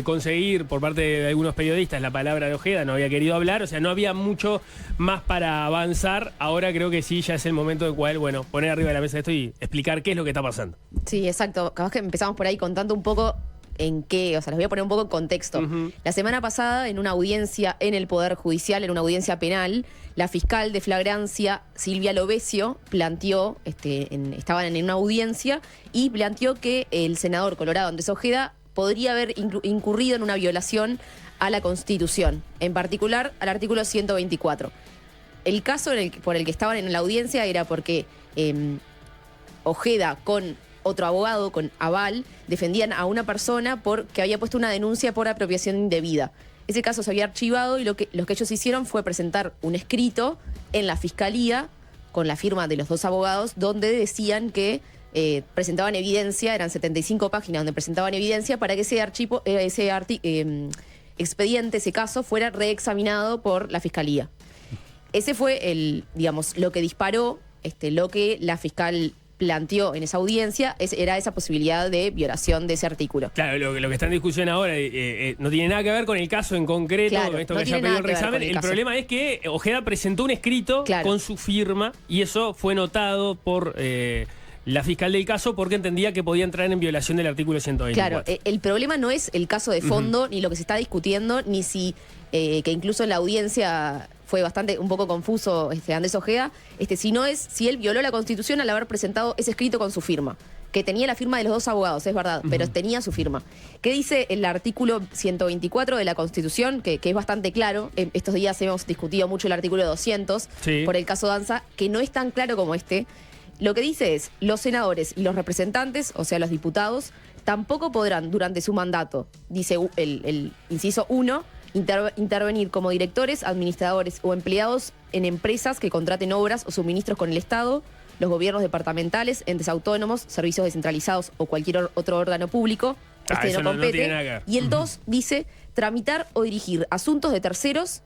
conseguir por parte de algunos periodistas la palabra de Ojeda, no había querido hablar, o sea, no había mucho más para avanzar. Ahora creo que sí, ya es el momento de cual, bueno, poner arriba de la mesa esto y explicar qué es lo que está pasando. Sí, exacto. Capaz que empezamos por ahí contando un poco en qué, o sea, les voy a poner un poco en contexto. La semana pasada, en una audiencia en el Poder Judicial, en una audiencia penal, la fiscal de flagrancia, Silvia Lovesio, planteó, estaban en una audiencia, y planteó que el senador colorado Andrés Ojeda podría haber incurrido en una violación a la Constitución, en particular al artículo 124. El caso por el que estaban en la audiencia era porque Ojeda con otro abogado, con aval, defendían a una persona porque había puesto una denuncia por apropiación indebida. Ese caso se había archivado y lo que ellos hicieron fue presentar un escrito en la fiscalía con la firma de los dos abogados, donde decían que presentaban evidencia, eran 75 páginas donde presentaban evidencia para que ese expediente, ese caso, fuera reexaminado por la fiscalía. Ese fue lo que disparó, lo que la fiscal planteó en esa audiencia, era esa posibilidad de violación de ese artículo. Claro, lo que está en discusión ahora no tiene nada que ver con el caso en concreto, claro, con esto no que haya pedido el reexamen. El caso. problema es que Ojeda presentó un escrito con su firma, y eso fue notado por la fiscal del caso porque entendía que podía entrar en violación del artículo 124. Claro, el problema no es el caso de fondo, ni lo que se está discutiendo, ni si, que incluso en la audiencia fue un poco confuso Andrés Ojeda, sino es si él violó la Constitución al haber presentado ese escrito con su firma, que tenía la firma de los dos abogados, es verdad, pero tenía su firma. ¿Qué dice el artículo 124 de la Constitución? Que es bastante claro. Estos días hemos discutido mucho el artículo 200 por el caso Danza, que no es tan claro como este. Lo que dice es, los senadores y los representantes, o sea, los diputados, tampoco podrán, durante su mandato, dice el inciso 1, intervenir como directores, administradores o empleados en empresas que contraten obras o suministros con el Estado, los gobiernos departamentales, entes autónomos, servicios descentralizados o cualquier otro órgano público. Eso no compete. tiene nada que ver. Y el 2 dice tramitar o dirigir asuntos de terceros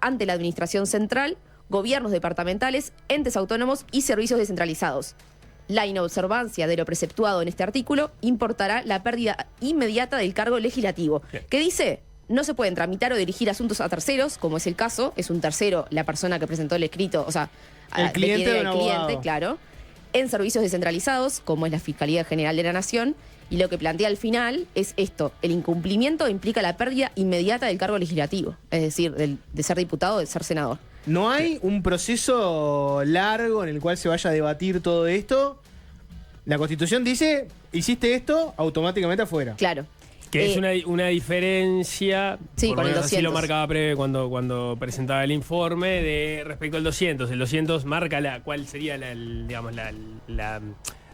ante la administración central, gobiernos departamentales, entes autónomos y servicios descentralizados. La inobservancia de lo preceptuado en este artículo importará la pérdida inmediata del cargo legislativo. Bien. ¿Qué dice? No se pueden tramitar o dirigir asuntos a terceros, como es el caso. Es un tercero la persona que presentó el escrito, o sea, El cliente de un abogado. claro. En servicios descentralizados, como es la Fiscalía General de la Nación. Y lo que plantea al final es esto: el incumplimiento implica la pérdida inmediata del cargo legislativo, es decir, de ser diputado o de ser senador. No hay un proceso largo en el cual se vaya a debatir todo esto. La Constitución dice, hiciste esto, automáticamente afuera. Claro. Que es una diferencia, Sí, por con lo el menos así lo 200. marcaba Preve cuando presentaba el informe de respecto al 200. El 200 marca cuál sería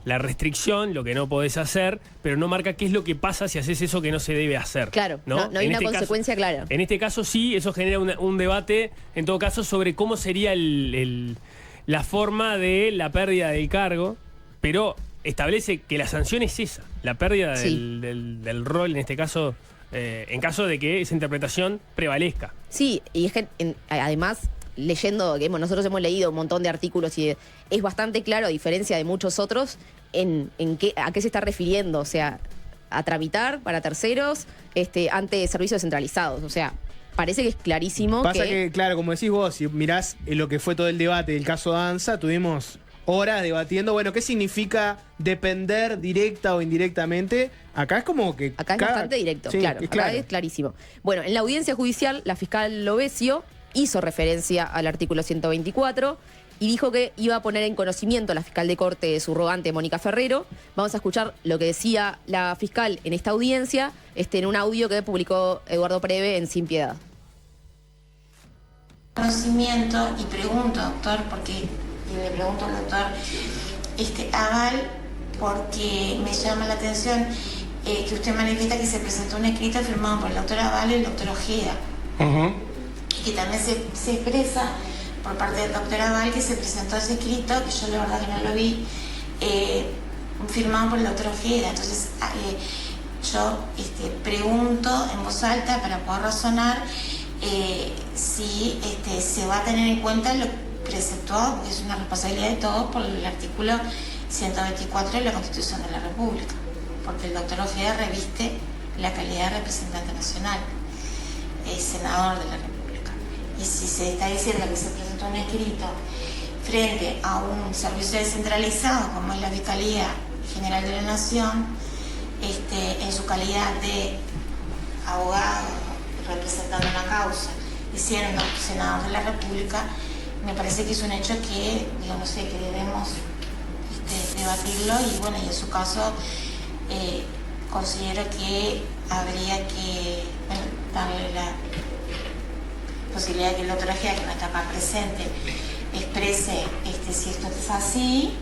la restricción, lo que no podés hacer, pero no marca qué es lo que pasa si haces eso que no se debe hacer. Claro, no hay En una este consecuencia clara. En este caso sí, eso genera un debate, en todo caso, sobre cómo sería la forma de la pérdida del cargo, pero establece que la sanción es esa, la pérdida Sí. del rol, en este caso, en caso de que esa interpretación prevalezca. Sí, y es que además, leyendo, que nosotros hemos leído un montón de artículos y es bastante claro, a diferencia de muchos otros, a qué se está refiriendo. O sea, a tramitar para terceros ante servicios centralizados. O sea, parece que es clarísimo. Pasa que, claro, como decís vos, si mirás lo que fue todo el debate del caso Danza, tuvimos horas debatiendo, bueno, ¿qué significa depender directa o indirectamente? Acá es como que... Acá es bastante directo, Sí, claro. es Acá es clarísimo. Bueno, en la audiencia judicial, la fiscal Lovesio hizo referencia al artículo 124 y dijo que iba a poner en conocimiento a la fiscal de corte subrogante Mónica Ferrero. Vamos a escuchar lo que decía la fiscal en esta audiencia, en un audio que publicó Eduardo Preve en Sin Piedad. Conocimiento y pregunto, doctor, y le pregunto al doctor Aval, porque me llama la atención que usted manifiesta que se presentó un escrito firmado por el doctor Aval y el doctor Ojeda. Y que también se expresa por parte del doctor Aval que se presentó ese escrito, que yo la verdad que no lo vi, firmado por el doctor Ojeda. Entonces yo pregunto en voz alta para poder razonar si se va a tener en cuenta lo preceptuado, porque es una responsabilidad de todos por el artículo 124 de la Constitución de la República, porque el doctor Ojeda reviste la calidad de representante nacional, senador de la República. Y si se está diciendo que se presentó un escrito frente a un servicio descentralizado como es la Fiscalía General de la Nación, en su calidad de abogado representando una causa y siendo senador de la República, me parece que es un hecho que, que debemos debatirlo y bueno, y en su caso considero que habría que darle la posibilidad de que el doctor Ojeda, que no está acá presente, exprese si esto es así,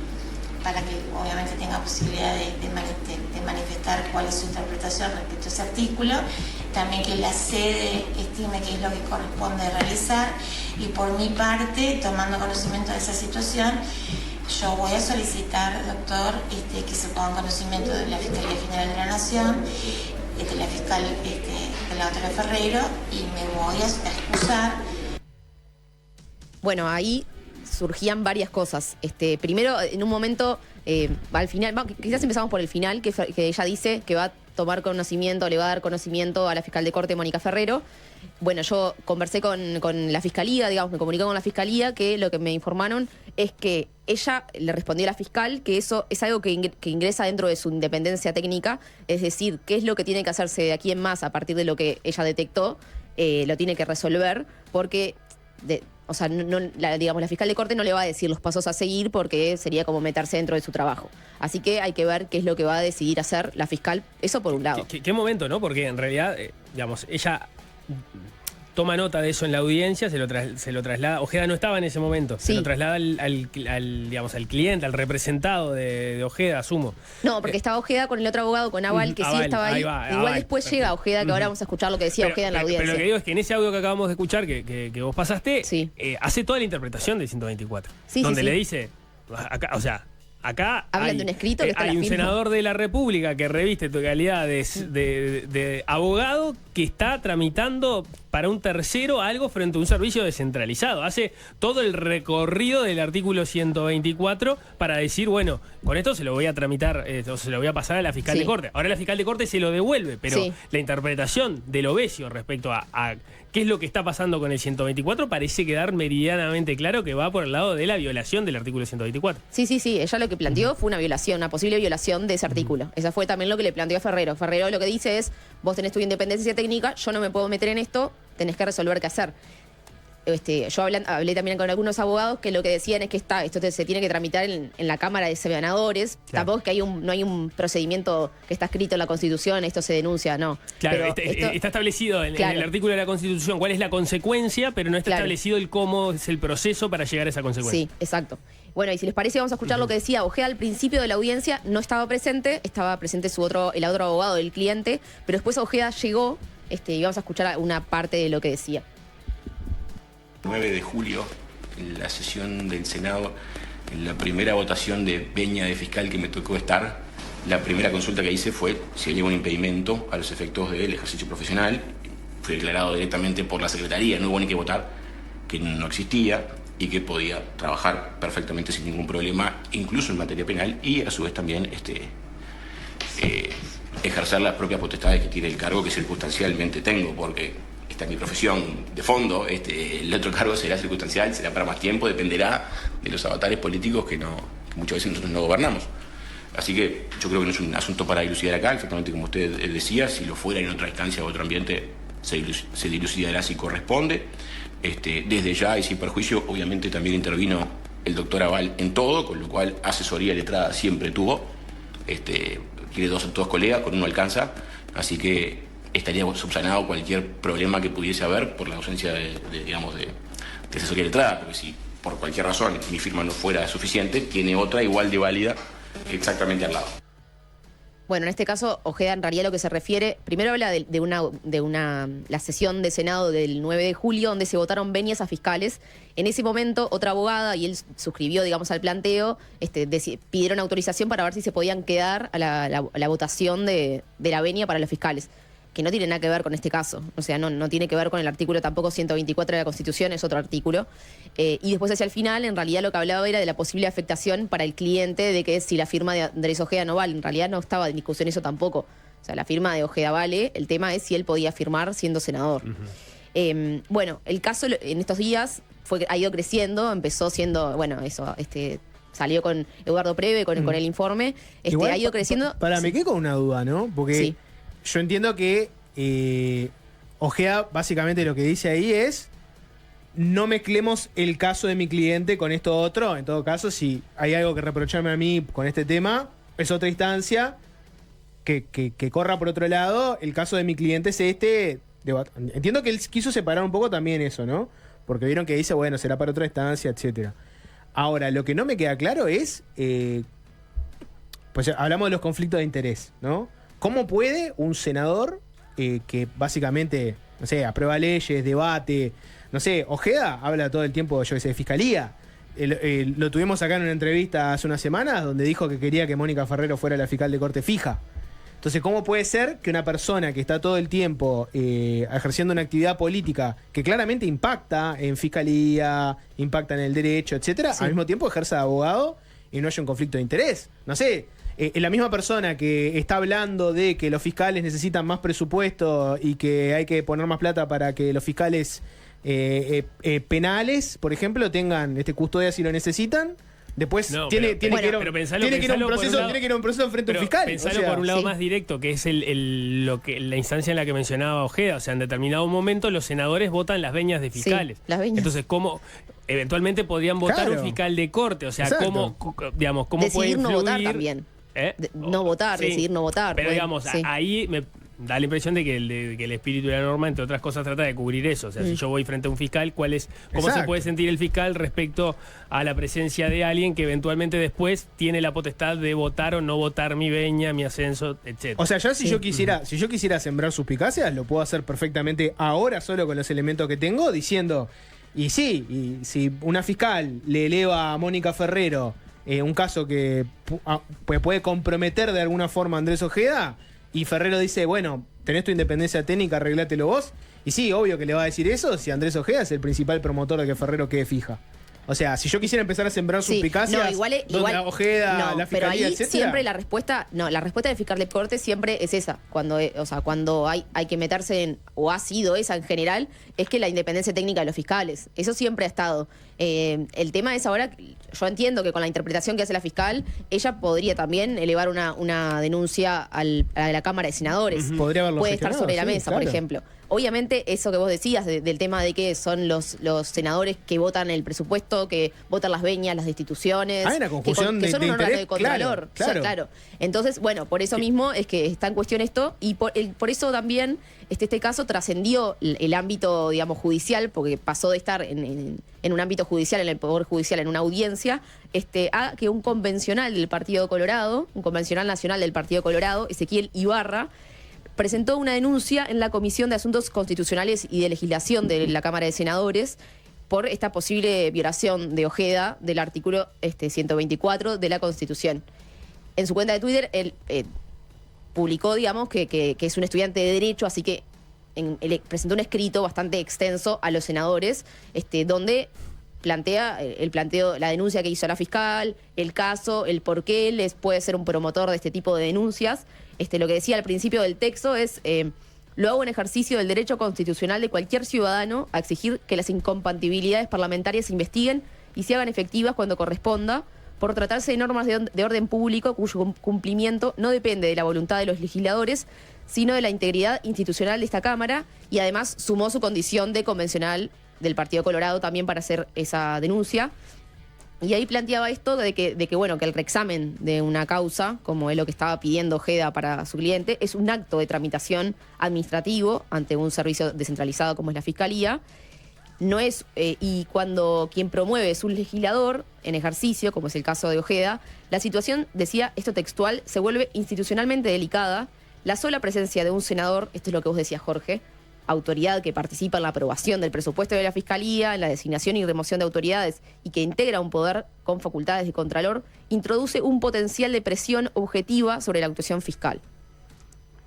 para que obviamente tenga posibilidad de manifestar cuál es su interpretación respecto a ese artículo, también que la sede estime qué es lo que corresponde realizar, y por mi parte, tomando conocimiento de esa situación, yo voy a solicitar, doctor, que se ponga en conocimiento de la Fiscalía General de la Nación, de la fiscal de la doctora Ferrero, y me voy a excusar. Bueno, ahí surgían varias cosas. Primero, en un momento, al final, quizás empezamos por el final, que ella dice que va a tomar conocimiento, le va a dar conocimiento a la fiscal de corte Mónica Ferrero. Bueno, yo conversé con la fiscalía, me comuniqué con la fiscalía, que lo que me informaron es que ella le respondió a la fiscal que eso es algo que ingresa dentro de su independencia técnica, es decir, qué es lo que tiene que hacerse de aquí en más a partir de lo que ella detectó, lo tiene que resolver, porque la fiscal de corte no le va a decir los pasos a seguir porque sería como meterse dentro de su trabajo. Así que hay que ver qué es lo que va a decidir hacer la fiscal, eso por un lado. ¿Qué momento, no? Porque en realidad, ella toma nota de eso en la audiencia, se lo traslada. Ojeda no estaba en ese momento, se Sí. lo traslada digamos, al cliente, al representado de Ojeda, asumo. No, porque estaba Ojeda con el otro abogado, con Aval, que sí Aval, estaba ahí. ahí va, Igual Aval, después perfecto. llega Ojeda, que ahora vamos a escuchar lo que decía Ojeda en la audiencia. Pero lo que digo es que en ese audio que acabamos de escuchar, que vos pasaste, Sí. hace toda la interpretación del 124. Sí, donde sí, le sí. dice, acá, o sea, acá Hablan de un escrito que está hay la un firma. senador de la República que reviste tu calidad de abogado que está tramitando para un tercero algo frente a un servicio descentralizado. Hace todo el recorrido del artículo 124 para decir, bueno, con esto se lo voy a tramitar, o se lo voy a pasar a la fiscal Sí. de corte. Ahora la fiscal de corte se lo devuelve, pero Sí. la interpretación del Obesio respecto a qué es lo que está pasando con el 124 parece quedar meridianamente claro que va por el lado de la violación del artículo 124. Sí, ella lo que planteó fue una violación, una posible violación de ese artículo. Esa fue también lo que le planteó a Ferrero. Ferrero lo que dice es, vos tenés tu independencia técnica, yo no me puedo meter en esto, tenés que resolver qué hacer. Yo hablé también con algunos abogados que lo que decían es que esto se tiene que tramitar en la Cámara de Senadores. Claro. Tampoco es que no hay un procedimiento que está escrito en la Constitución, esto se denuncia, no. Claro, Pero esto- está establecido en Claro. el artículo de la Constitución cuál es la consecuencia, pero no está Claro. establecido el cómo es el proceso para llegar a esa consecuencia. Sí, exacto. Bueno, y si les parece, vamos a escuchar lo que decía Ojeda al principio de la audiencia. No estaba presente, estaba presente el otro abogado del cliente, pero después Ojeda llegó y vamos a escuchar una parte de lo que decía. 9 de julio, en la sesión del Senado, en la primera votación de peña de fiscal que me tocó estar, la primera consulta que hice fue si había un impedimento a los efectos del ejercicio profesional. Fue declarado directamente por la Secretaría, no hubo ni que votar, que no existía y que podía trabajar perfectamente sin ningún problema, incluso en materia penal, y a su vez también ejercer las propias potestades que tiene el cargo que circunstancialmente tengo, porque esta es mi profesión de fondo. El otro cargo será circunstancial, será para más tiempo, dependerá de los avatares políticos que muchas veces nosotros no gobernamos. Así que yo creo que no es un asunto para dilucidar acá, exactamente como usted decía. Si lo fuera en otra instancia o otro ambiente, se dilucidará si corresponde. Desde ya y sin perjuicio, obviamente también intervino el doctor Aval en todo, con lo cual asesoría letrada siempre tuvo. Tiene dos colegas, con uno alcanza, así que estaría subsanado cualquier problema que pudiese haber por la ausencia de asesoría letrada, porque si por cualquier razón mi firma no fuera suficiente, tiene otra igual de válida exactamente al lado. Bueno, en este caso, Ojeda en realidad lo que se refiere, primero habla la sesión de Senado del 9 de julio, donde se votaron venias a fiscales. En ese momento, otra abogada, y él suscribió, digamos, al planteo, pidieron autorización para ver si se podían quedar a la votación de la venia para los fiscales, que no tiene nada que ver con este caso. O sea, no tiene que ver con el artículo tampoco 124 de la Constitución, es otro artículo. Y después hacia el final, en realidad lo que hablaba era de la posible afectación para el cliente de que si la firma de Andrés Ojeda no vale. En realidad no estaba en discusión eso tampoco. O sea, la firma de Ojeda vale, el tema es si él podía firmar siendo senador. Bueno, el caso en estos días ha ido creciendo, empezó siendo, salió con Eduardo Preve, con el informe, Igual, ha ido creciendo. Me quedé con una duda, ¿no? Porque Sí. yo entiendo que Ojeda básicamente lo que dice ahí es no mezclemos el caso de mi cliente con esto otro. En todo caso, si hay algo que reprocharme a mí con este tema, es otra instancia que corra por otro lado. El caso de mi cliente es este. Entiendo que él quiso separar un poco también eso, ¿no? Porque vieron que dice, bueno, será para otra instancia, etcétera. Ahora, lo que no me queda claro es, pues hablamos de los conflictos de interés, ¿no? ¿Cómo puede un senador que básicamente, no sé, aprueba leyes, debate, no sé, Ojeda habla todo el tiempo, yo qué sé, de fiscalía? Lo tuvimos acá en una entrevista hace unas semanas donde dijo que quería que Mónica Ferrero fuera la fiscal de corte fija. Entonces, ¿cómo puede ser que una persona que está todo el tiempo ejerciendo una actividad política que claramente impacta en fiscalía, impacta en el derecho, etcétera, Sí. al mismo tiempo ejerza de abogado y no haya un conflicto de interés? No sé, la misma persona que está hablando de que los fiscales necesitan más presupuesto y que hay que poner más plata para que los fiscales penales, por ejemplo, tengan custodia si lo necesitan. Después No, tiene que ir a pero un proceso frente a un fiscal. Pensalo O sea, por un lado sí. más directo, que es la instancia en la que mencionaba Ojeda. O sea, en determinado momento los senadores votan las veñas de fiscales. las veñas. Entonces, ¿cómo eventualmente podrían votar Claro. un fiscal de corte? O sea, Exacto. ¿cómo puede Decidir no influir? votar también. No votar, Sí. decidir no votar. Pero pueden- digamos, sí. ahí da la impresión de que el espíritu de la norma, entre otras cosas, trata de cubrir eso. O sea, si yo voy frente a un fiscal, ¿cómo Exacto. se puede sentir el fiscal respecto a la presencia de alguien que eventualmente después tiene la potestad de votar o no votar mi veña, mi ascenso, etcétera? O sea, ya si yo quisiera sembrar suspicacias, lo puedo hacer perfectamente ahora solo con los elementos que tengo, diciendo, y si una fiscal le eleva a Mónica Ferrero un caso que puede comprometer de alguna forma a Andrés Ojeda, y Ferrero dice, bueno, tenés tu independencia técnica, arreglátelo vos. Y sí, obvio que le va a decir eso si Andrés Ojeda es el principal promotor de que Ferrero quede fija. O sea, si yo quisiera empezar a sembrar suspicacias, no, igual Ojeda, no, la pero fiscalía, ahí etcétera. siempre la respuesta del fiscal de corte siempre es esa. Cuando hay que meterse en, o ha sido esa en general, es que la independencia técnica de los fiscales. Eso siempre ha estado. El tema es ahora, yo entiendo que con la interpretación que hace la fiscal, ella podría también elevar una denuncia a la Cámara de Senadores. Podría haberlo Puede estar gestionado, sobre la sí, mesa, claro. por ejemplo. Obviamente, eso que vos decías del tema de que son los senadores que votan el presupuesto, que votan las veñas, las destituciones. Hay una conjunción que son de un órgano interés, de contralor. claro. Claro. Entonces, bueno, por eso mismo es que está en cuestión esto y por eso también este caso trascendió el ámbito, digamos, judicial, porque pasó de estar en un ámbito judicial, en el Poder Judicial, en una audiencia, a que un convencional del Partido Colorado, un convencional nacional del Partido Colorado, Ezequiel Ibarra, presentó una denuncia en la Comisión de Asuntos Constitucionales y de Legislación de la Cámara de Senadores por esta posible violación de Ojeda del artículo 124 de la Constitución. En su cuenta de Twitter, él publicó, digamos, que es un estudiante de Derecho, así que él presentó un escrito bastante extenso a los senadores, donde plantea la denuncia que hizo la fiscal, el caso, el por qué él puede ser un promotor de este tipo de denuncias. Lo que decía al principio del texto es, lo hago en ejercicio del derecho constitucional de cualquier ciudadano a exigir que las incompatibilidades parlamentarias se investiguen y se hagan efectivas cuando corresponda, por tratarse de normas de orden público cuyo cumplimiento no depende de la voluntad de los legisladores, sino de la integridad institucional de esta Cámara, y además sumó su condición de convencional del Partido Colorado también para hacer esa denuncia. Y ahí planteaba esto de que el reexamen de una causa, como es lo que estaba pidiendo Ojeda para su cliente, es un acto de tramitación administrativo ante un servicio descentralizado como es la Fiscalía. No es, y cuando quien promueve es un legislador en ejercicio, como es el caso de Ojeda, la situación, decía esto textual, se vuelve institucionalmente delicada. La sola presencia de un senador, esto es lo que vos decías, Jorge, autoridad que participa en la aprobación del presupuesto de la Fiscalía, en la designación y remoción de autoridades y que integra un poder con facultades de contralor, introduce un potencial de presión objetiva sobre la actuación fiscal.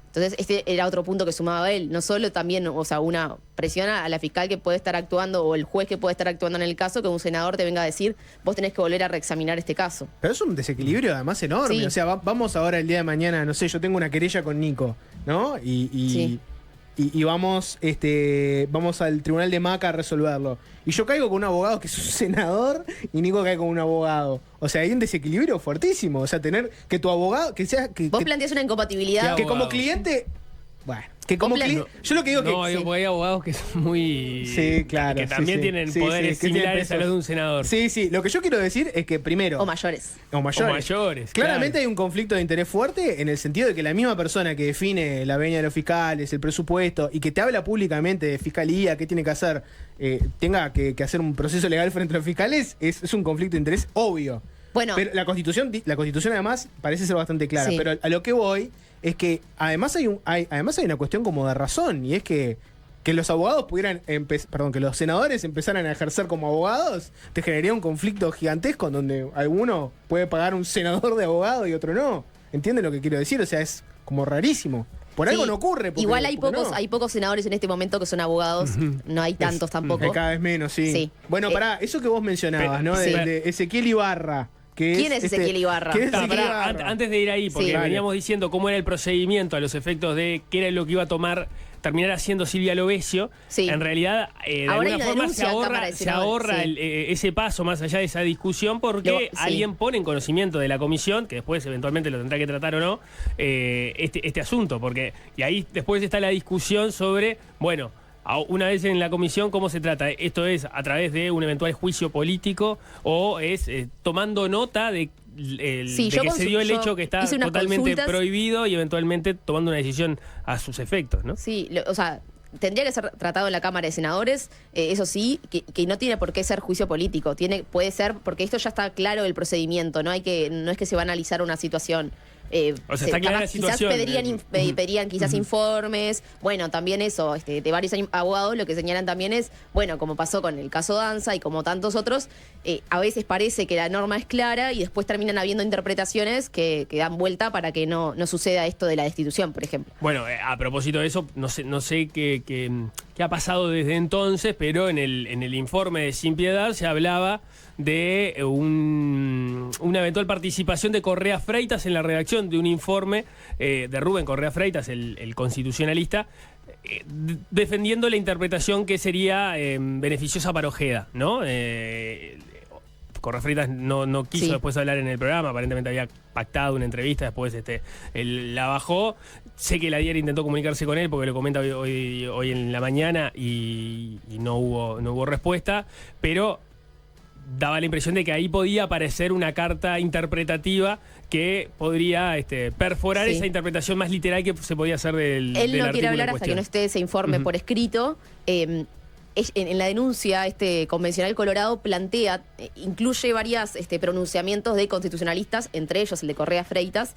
Entonces, este era otro punto que sumaba él. No solo también, una presión a la fiscal que puede estar actuando o el juez que puede estar actuando en el caso, que un senador te venga a decir, vos tenés que volver a reexaminar este caso. Pero es un desequilibrio además enorme. Sí. O sea, vamos ahora el día de mañana, no sé, yo tengo una querella con Nico, ¿no? Sí. Y vamos al tribunal de Maca a resolverlo. Y yo caigo con un abogado que es un senador y Nico cae con un abogado. O sea, hay un desequilibrio fuertísimo. O sea, tener que tu abogado, Vos planteás una incompatibilidad. que como cliente. Bueno, que como cliente. Yo lo que digo No, que. porque hay abogados que son muy. Sí, claro. Que sí, también sí. tienen Sí, poderes sí, que tienen similares a los de un senador. Sí. Lo que yo quiero decir es que primero. O mayores. O mayores. O mayores, Claramente claro. hay un conflicto de interés fuerte en el sentido de que la misma persona que define la venia de los fiscales, el presupuesto y que te habla públicamente de fiscalía, qué tiene que hacer, tenga que hacer un proceso legal frente a los fiscales, es un conflicto de interés obvio. Bueno. Pero la Constitución además parece ser bastante clara. Sí. Pero a lo que voy es que además hay una cuestión como de razón, y es que los abogados pudieran que los senadores empezaran a ejercer como abogados, te generaría un conflicto gigantesco en donde alguno puede pagar un senador de abogado y otro no. ¿Entienden lo que quiero decir? O sea, es como rarísimo. Por algo Sí. no ocurre. Igual hay porque pocos, no. hay pocos senadores en este momento que son abogados. No hay tantos tampoco. Hay cada vez menos, sí. Sí. Bueno, pará, eso que vos mencionabas, ¿no? Sí. De Ezequiel Ibarra. ¿Quién es Ezequiel Ibarra? ¿Quién es Ah, Ezequiel pará, Ibarra? antes de ir ahí, porque Sí. veníamos diciendo cómo era el procedimiento a los efectos de qué era lo que iba a terminar haciendo Silvia Lovesio. Sí. En realidad, de Ahora hay alguna una forma denuncia en Cámara de se Senadores, ahorra sí. ese paso más allá de esa discusión, porque Sí. alguien pone en conocimiento de la comisión, que después eventualmente lo tendrá que tratar o no, este asunto. Y ahí después está la discusión sobre, bueno, una vez en la comisión, ¿cómo se trata? ¿Esto es a través de un eventual juicio político o es tomando nota de Sí, de que se dio el hecho que está hice unas totalmente consultas. prohibido y eventualmente tomando una decisión a sus efectos, ¿no? Sí, o sea, tendría que ser tratado en la Cámara de Senadores, eso sí, que no tiene por qué ser juicio político, puede ser, porque esto ya está claro el procedimiento, no es que se va a analizar una situación. O sea, está clara la situación. Quizás pedirían quizás informes, bueno, también eso, de varios abogados lo que señalan también es, bueno, como pasó con el caso Danza y como tantos otros, a veces parece que la norma es clara y después terminan habiendo interpretaciones que dan vuelta para que no suceda esto de la destitución, por ejemplo. Bueno, a propósito de eso, no sé qué ha pasado desde entonces, pero en el informe de Sin Piedad se hablaba de una eventual participación de Correa Freitas en la redacción de un informe de Rubén Correa Freitas, el constitucionalista, defendiendo la interpretación que sería beneficiosa para Ojeda, ¿no? Correa Freitas no quiso después hablar en el programa, aparentemente había pactado una entrevista, después él la bajó. Sé que la diaria intentó comunicarse con él porque lo comenta hoy en la mañana y no hubo respuesta, pero daba la impresión de que ahí podía aparecer una carta interpretativa que podría perforar esa interpretación más literal que se podía hacer del Él no artículo quiere hablar en hasta que cuestión. no esté ese informe por escrito. En la denuncia, convencional Colorado plantea, incluye varios pronunciamientos de constitucionalistas, entre ellos el de Correa Freitas,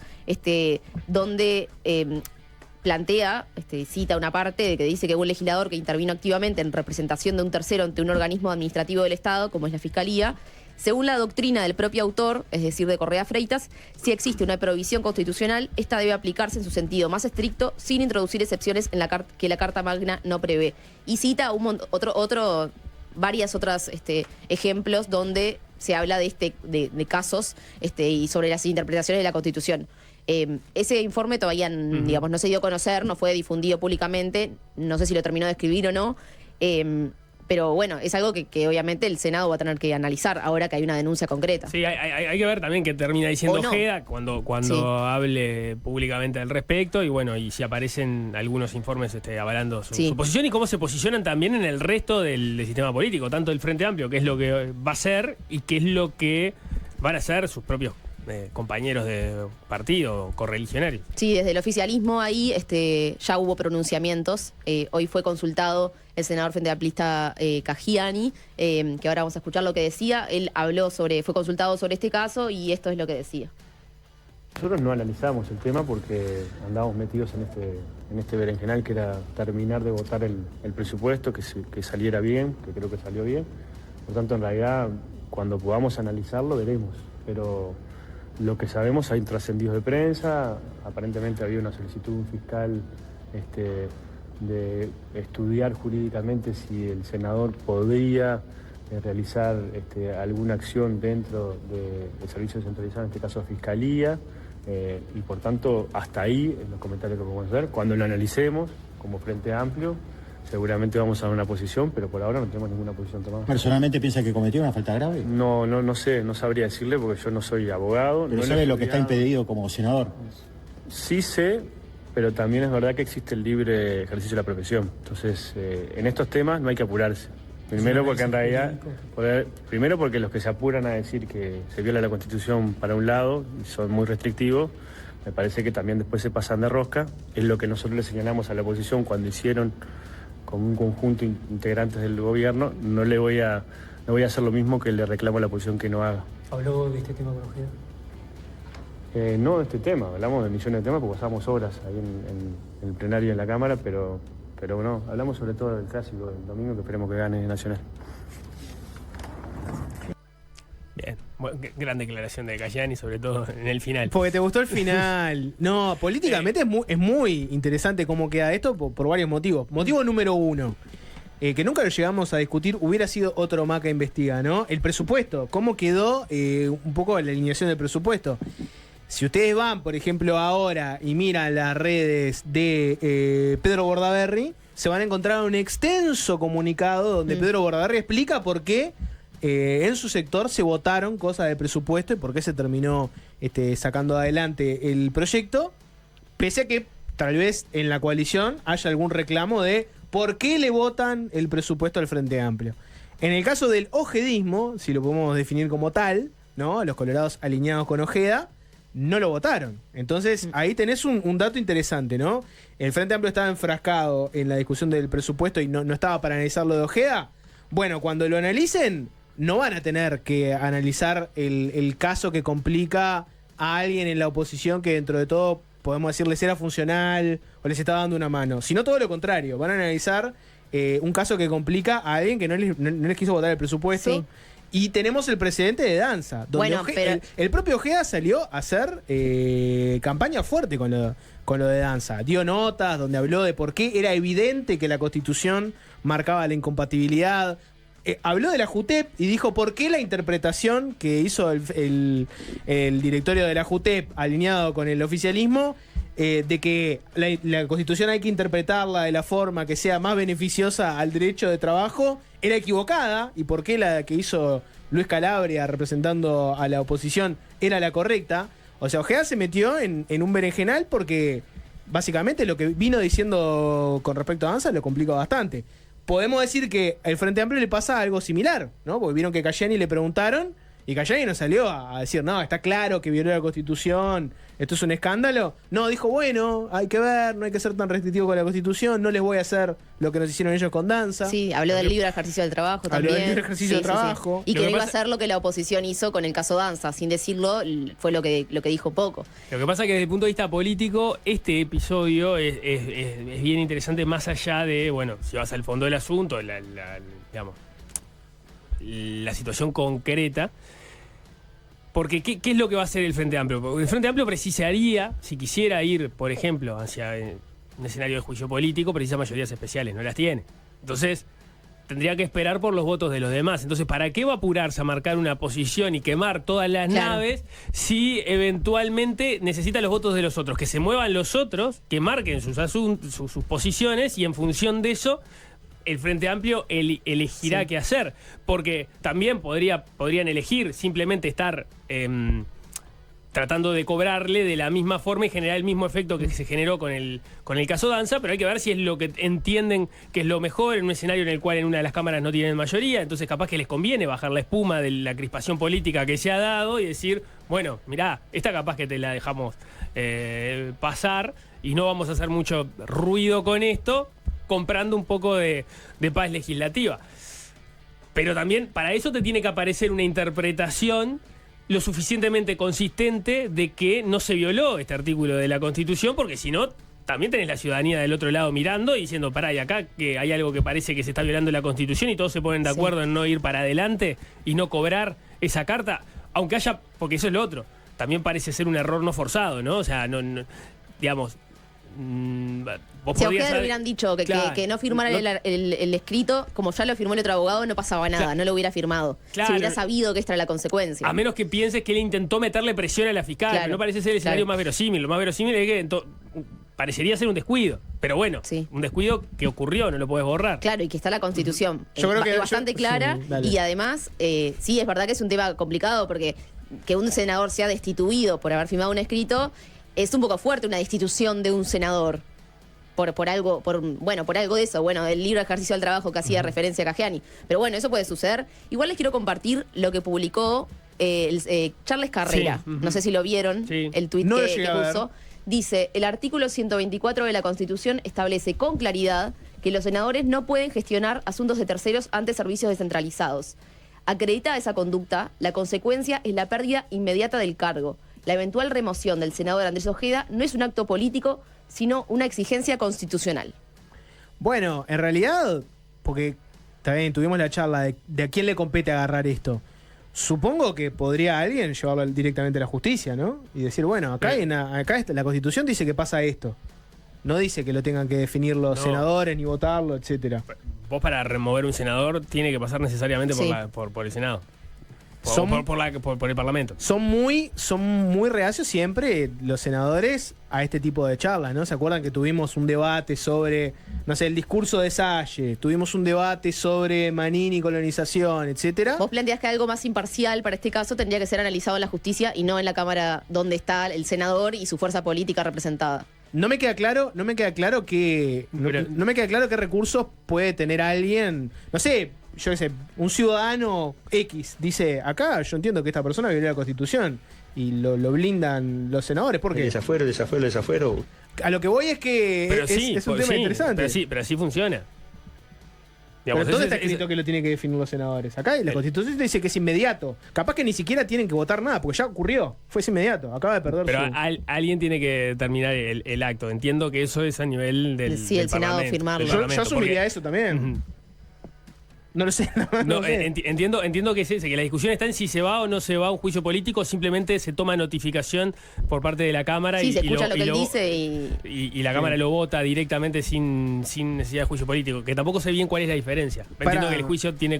donde plantea, cita una parte de que dice que un legislador que intervino activamente en representación de un tercero ante un organismo administrativo del Estado, como es la Fiscalía, según la doctrina del propio autor, es decir, de Correa Freitas, si existe una prohibición constitucional, esta debe aplicarse en su sentido más estricto, sin introducir excepciones en que la Carta Magna no prevé. Y cita varias otras ejemplos donde se habla de casos y sobre las interpretaciones de la Constitución. Ese informe todavía, digamos, no se dio a conocer, no fue difundido públicamente, no sé si lo terminó de escribir o no, pero bueno, es algo que obviamente el Senado va a tener que analizar ahora que hay una denuncia concreta. Sí, hay que ver también qué termina diciendo Ojeda cuando hable públicamente al respecto y bueno, y si aparecen algunos informes avalando su posición y cómo se posicionan también en el resto del sistema político, tanto el Frente Amplio, que es lo que va a ser y qué es lo que van a hacer sus propios compañeros de partido, correligionarios. Sí, desde el oficialismo ahí ya hubo pronunciamientos. Hoy fue consultado el senador frente amplista Caggiani, que ahora vamos a escuchar lo que decía. Él fue consultado sobre este caso y esto es lo que decía. Nosotros no analizamos el tema porque andábamos metidos en este berenjenal que era terminar de votar el presupuesto, que saliera bien, que creo que salió bien. Por tanto, en realidad, cuando podamos analizarlo, veremos. Pero lo que sabemos, hay trascendidos de prensa, aparentemente había una solicitud fiscal de estudiar jurídicamente si el senador podría realizar alguna acción dentro del servicio centralizado, en este caso Fiscalía, y por tanto hasta ahí en los comentarios que podemos hacer. Cuando lo analicemos como Frente Amplio, seguramente vamos a dar una posición, pero por ahora no tenemos ninguna posición tomada. ¿Personalmente piensa que cometió una falta grave? No sé, no sabría decirle porque yo no soy abogado. ¿Pero sabe lo que está impedido como senador? Sí sé, pero también es verdad que existe el libre ejercicio de la profesión. Entonces, en estos temas no hay que apurarse. Primero porque en realidad, primero porque los que se apuran a decir que se viola la Constitución para un lado y son muy restrictivos, me parece que también después se pasan de rosca. Es lo que nosotros le señalamos a la oposición cuando hicieron con un conjunto de integrantes del gobierno. No voy a hacer lo mismo que le reclamo a la oposición que no haga. ¿Habló de este tema con Ojeda? No de este tema, hablamos de millones de temas porque pasábamos horas ahí en el plenario en la Cámara, pero no, hablamos sobre todo del clásico del domingo que esperemos que gane Nacional. Bien, gran declaración de Caggiani, sobre todo en el final. Porque te gustó el final. No, políticamente es muy interesante cómo queda esto por varios motivos. Motivo número uno, que nunca lo llegamos a discutir, hubiera sido otro Maca Investiga, ¿no? El presupuesto, cómo quedó un poco la alineación del presupuesto. Si ustedes van, por ejemplo, ahora y miran las redes de Pedro Bordaberry, se van a encontrar un extenso comunicado donde Pedro Bordaberry explica por qué en su sector se votaron cosas de presupuesto y por qué se terminó sacando adelante el proyecto, pese a que tal vez en la coalición haya algún reclamo de por qué le votan el presupuesto al Frente Amplio. En el caso del ojedismo, si lo podemos definir como tal, ¿no? Los colorados alineados con Ojeda, no lo votaron. Entonces, ahí tenés un dato interesante, ¿no? El Frente Amplio estaba enfrascado en la discusión del presupuesto y no estaba para analizar lo de Ojeda. Bueno, cuando lo analicen, no van a tener que analizar el caso que complica a alguien en la oposición que dentro de todo, podemos decirles, era funcional o les estaba dando una mano. Sino todo lo contrario, van a analizar un caso que complica a alguien que no les quiso votar el presupuesto. Sí. Y tenemos el precedente de Danza, donde Bueno, pero- el propio Ojeda salió a hacer campaña fuerte con lo de Danza. Dio notas donde habló de por qué era evidente que la Constitución marcaba la incompatibilidad. Habló de la JUTEP y dijo por qué la interpretación que hizo el directorio de la JUTEP alineado con el oficialismo, de que la Constitución hay que interpretarla de la forma que sea más beneficiosa al derecho de trabajo, era equivocada, y por qué la que hizo Luis Calabria representando a la oposición era la correcta. O sea, Ojeda se metió en un berenjenal porque básicamente lo que vino diciendo con respecto a Danza lo complica bastante. Podemos decir que al Frente Amplio le pasa algo similar, ¿no? Porque vieron que Cayani le preguntaron y Cayani no salió a decir, no, está claro que violó la Constitución, esto es un escándalo. No, dijo, bueno, hay que ver, no hay que ser tan restrictivo con la Constitución, no les voy a hacer lo que nos hicieron ellos con Danza. Sí, habló del libre ejercicio del trabajo Habló también. del libre ejercicio del trabajo. Y Lo que que no iba a pasa- hacer lo que la oposición hizo con el caso Danza. Sin decirlo, fue lo que dijo poco. Lo que pasa es que desde el punto de vista político, este episodio es bien interesante más allá de, bueno, si vas al fondo del asunto, digamos, la situación concreta. Porque, ¿qué es lo que va a hacer el Frente Amplio? Porque el Frente Amplio precisaría, si quisiera ir, por ejemplo, hacia un escenario de juicio político, precisa mayorías especiales, no las tiene. Entonces, tendría que esperar por los votos de los demás. Entonces, ¿para qué va a apurarse a marcar una posición y quemar todas las Claro. naves si eventualmente necesita los votos de los otros? Que se muevan los otros, que marquen sus posiciones y en función de eso el Frente Amplio elegirá qué hacer. Porque también podrían elegir simplemente estar tratando de cobrarle de la misma forma y generar el mismo efecto que se generó con el caso Danza, pero hay que ver si es lo que entienden que es lo mejor en un escenario en el cual en una de las cámaras no tienen mayoría, entonces capaz que les conviene bajar la espuma de la crispación política que se ha dado y decir, bueno, mirá, esta capaz que te la dejamos pasar y no vamos a hacer mucho ruido con esto, comprando un poco de paz legislativa. Pero también para eso te tiene que aparecer una interpretación lo suficientemente consistente de que no se violó este artículo de la Constitución, porque si no, también tenés la ciudadanía del otro lado mirando y diciendo, pará, y acá que hay algo que parece que se está violando la Constitución y todos se ponen de acuerdo en no ir para adelante y no cobrar esa carta, aunque haya, porque eso es lo otro, también parece ser un error no forzado, ¿no? O sea, no digamos... vos Si a podrías Ojeda le haber- hubieran dicho que Claro. no firmara No- el escrito, como ya lo firmó el otro abogado, no pasaba nada, Claro. no lo hubiera firmado. Claro. Si hubiera sabido que esta era la consecuencia. A menos que pienses que él intentó meterle presión a la fiscal, Claro, pero no parece ser el escenario claro. más verosímil. Lo más verosímil es que parecería ser un descuido. Pero bueno, Sí. un descuido que ocurrió, no lo podés borrar. Claro, y que está la Constitución. Yo creo que es bastante yo- clara sí, dale. y además, sí, es verdad que es un tema complicado porque que un senador sea destituido por haber firmado un escrito es un poco fuerte, una destitución de un senador. Por algo de eso, bueno, del libre ejercicio del trabajo que hacía referencia a Cajani. Pero bueno, eso puede suceder. Igual les quiero compartir lo que publicó Charles Carrera. Sí, ujú. No sé si lo vieron, Sí. el tuit No lo que llegué a ver. puso. Dice, el artículo 124 de la Constitución establece con claridad que los senadores no pueden gestionar asuntos de terceros ante servicios descentralizados. Acreditada esa conducta, la consecuencia es la pérdida inmediata del cargo. La eventual remoción del senador Andrés Ojeda no es un acto político, sino una exigencia constitucional. Bueno, en realidad, porque también tuvimos la charla de a quién le compete agarrar esto. Supongo que podría alguien llevarlo directamente a la justicia, ¿no? Y decir, bueno, acá la Constitución dice que pasa esto. No dice que lo tengan que definir los No. senadores ni votarlo, etcétera. Vos para remover un senador tiene que pasar necesariamente Sí. por el Senado. Son- Por el Parlamento. Son muy reacios siempre los senadores a este tipo de charlas, ¿no? ¿Se acuerdan que tuvimos un debate sobre, no sé, el discurso de Salle? Tuvimos un debate sobre Manini, colonización, etcétera. Vos planteás que algo más imparcial para este caso tendría que ser analizado en la justicia y no en la Cámara donde está el senador y su fuerza política representada. No me queda claro que Pero- no me queda claro qué recursos puede tener alguien. No sé, yo qué sé, un ciudadano X dice, acá yo entiendo que esta persona violó la Constitución y lo blindan los senadores, ¿por qué? Desafuero. A lo que voy es que Pero es un tema interesante. Pero así funciona. Pero Digamos, ¿dónde ese- está escrito que lo tienen que definir los senadores? Acá la Constitución te dice que es inmediato. Capaz que ni siquiera tienen que votar nada, porque ya ocurrió. Fue inmediato. Acaba de perder Pero su... alguien tiene que terminar el acto. Entiendo que eso es a nivel del Sí, del el Senado Parlamento, firmarlo. del Yo Parlamento, asumiría porque- eso también. Ujú. No lo sé. No, sé. entiendo que es ese, que la discusión está en si se va o no se va a un juicio político, simplemente se toma notificación por parte de la Cámara Sí, y, se y escucha lo que él lo- dice y... y la Cámara lo vota directamente sin necesidad de juicio político, que tampoco sé bien cuál es la diferencia. Entiendo que el juicio tiene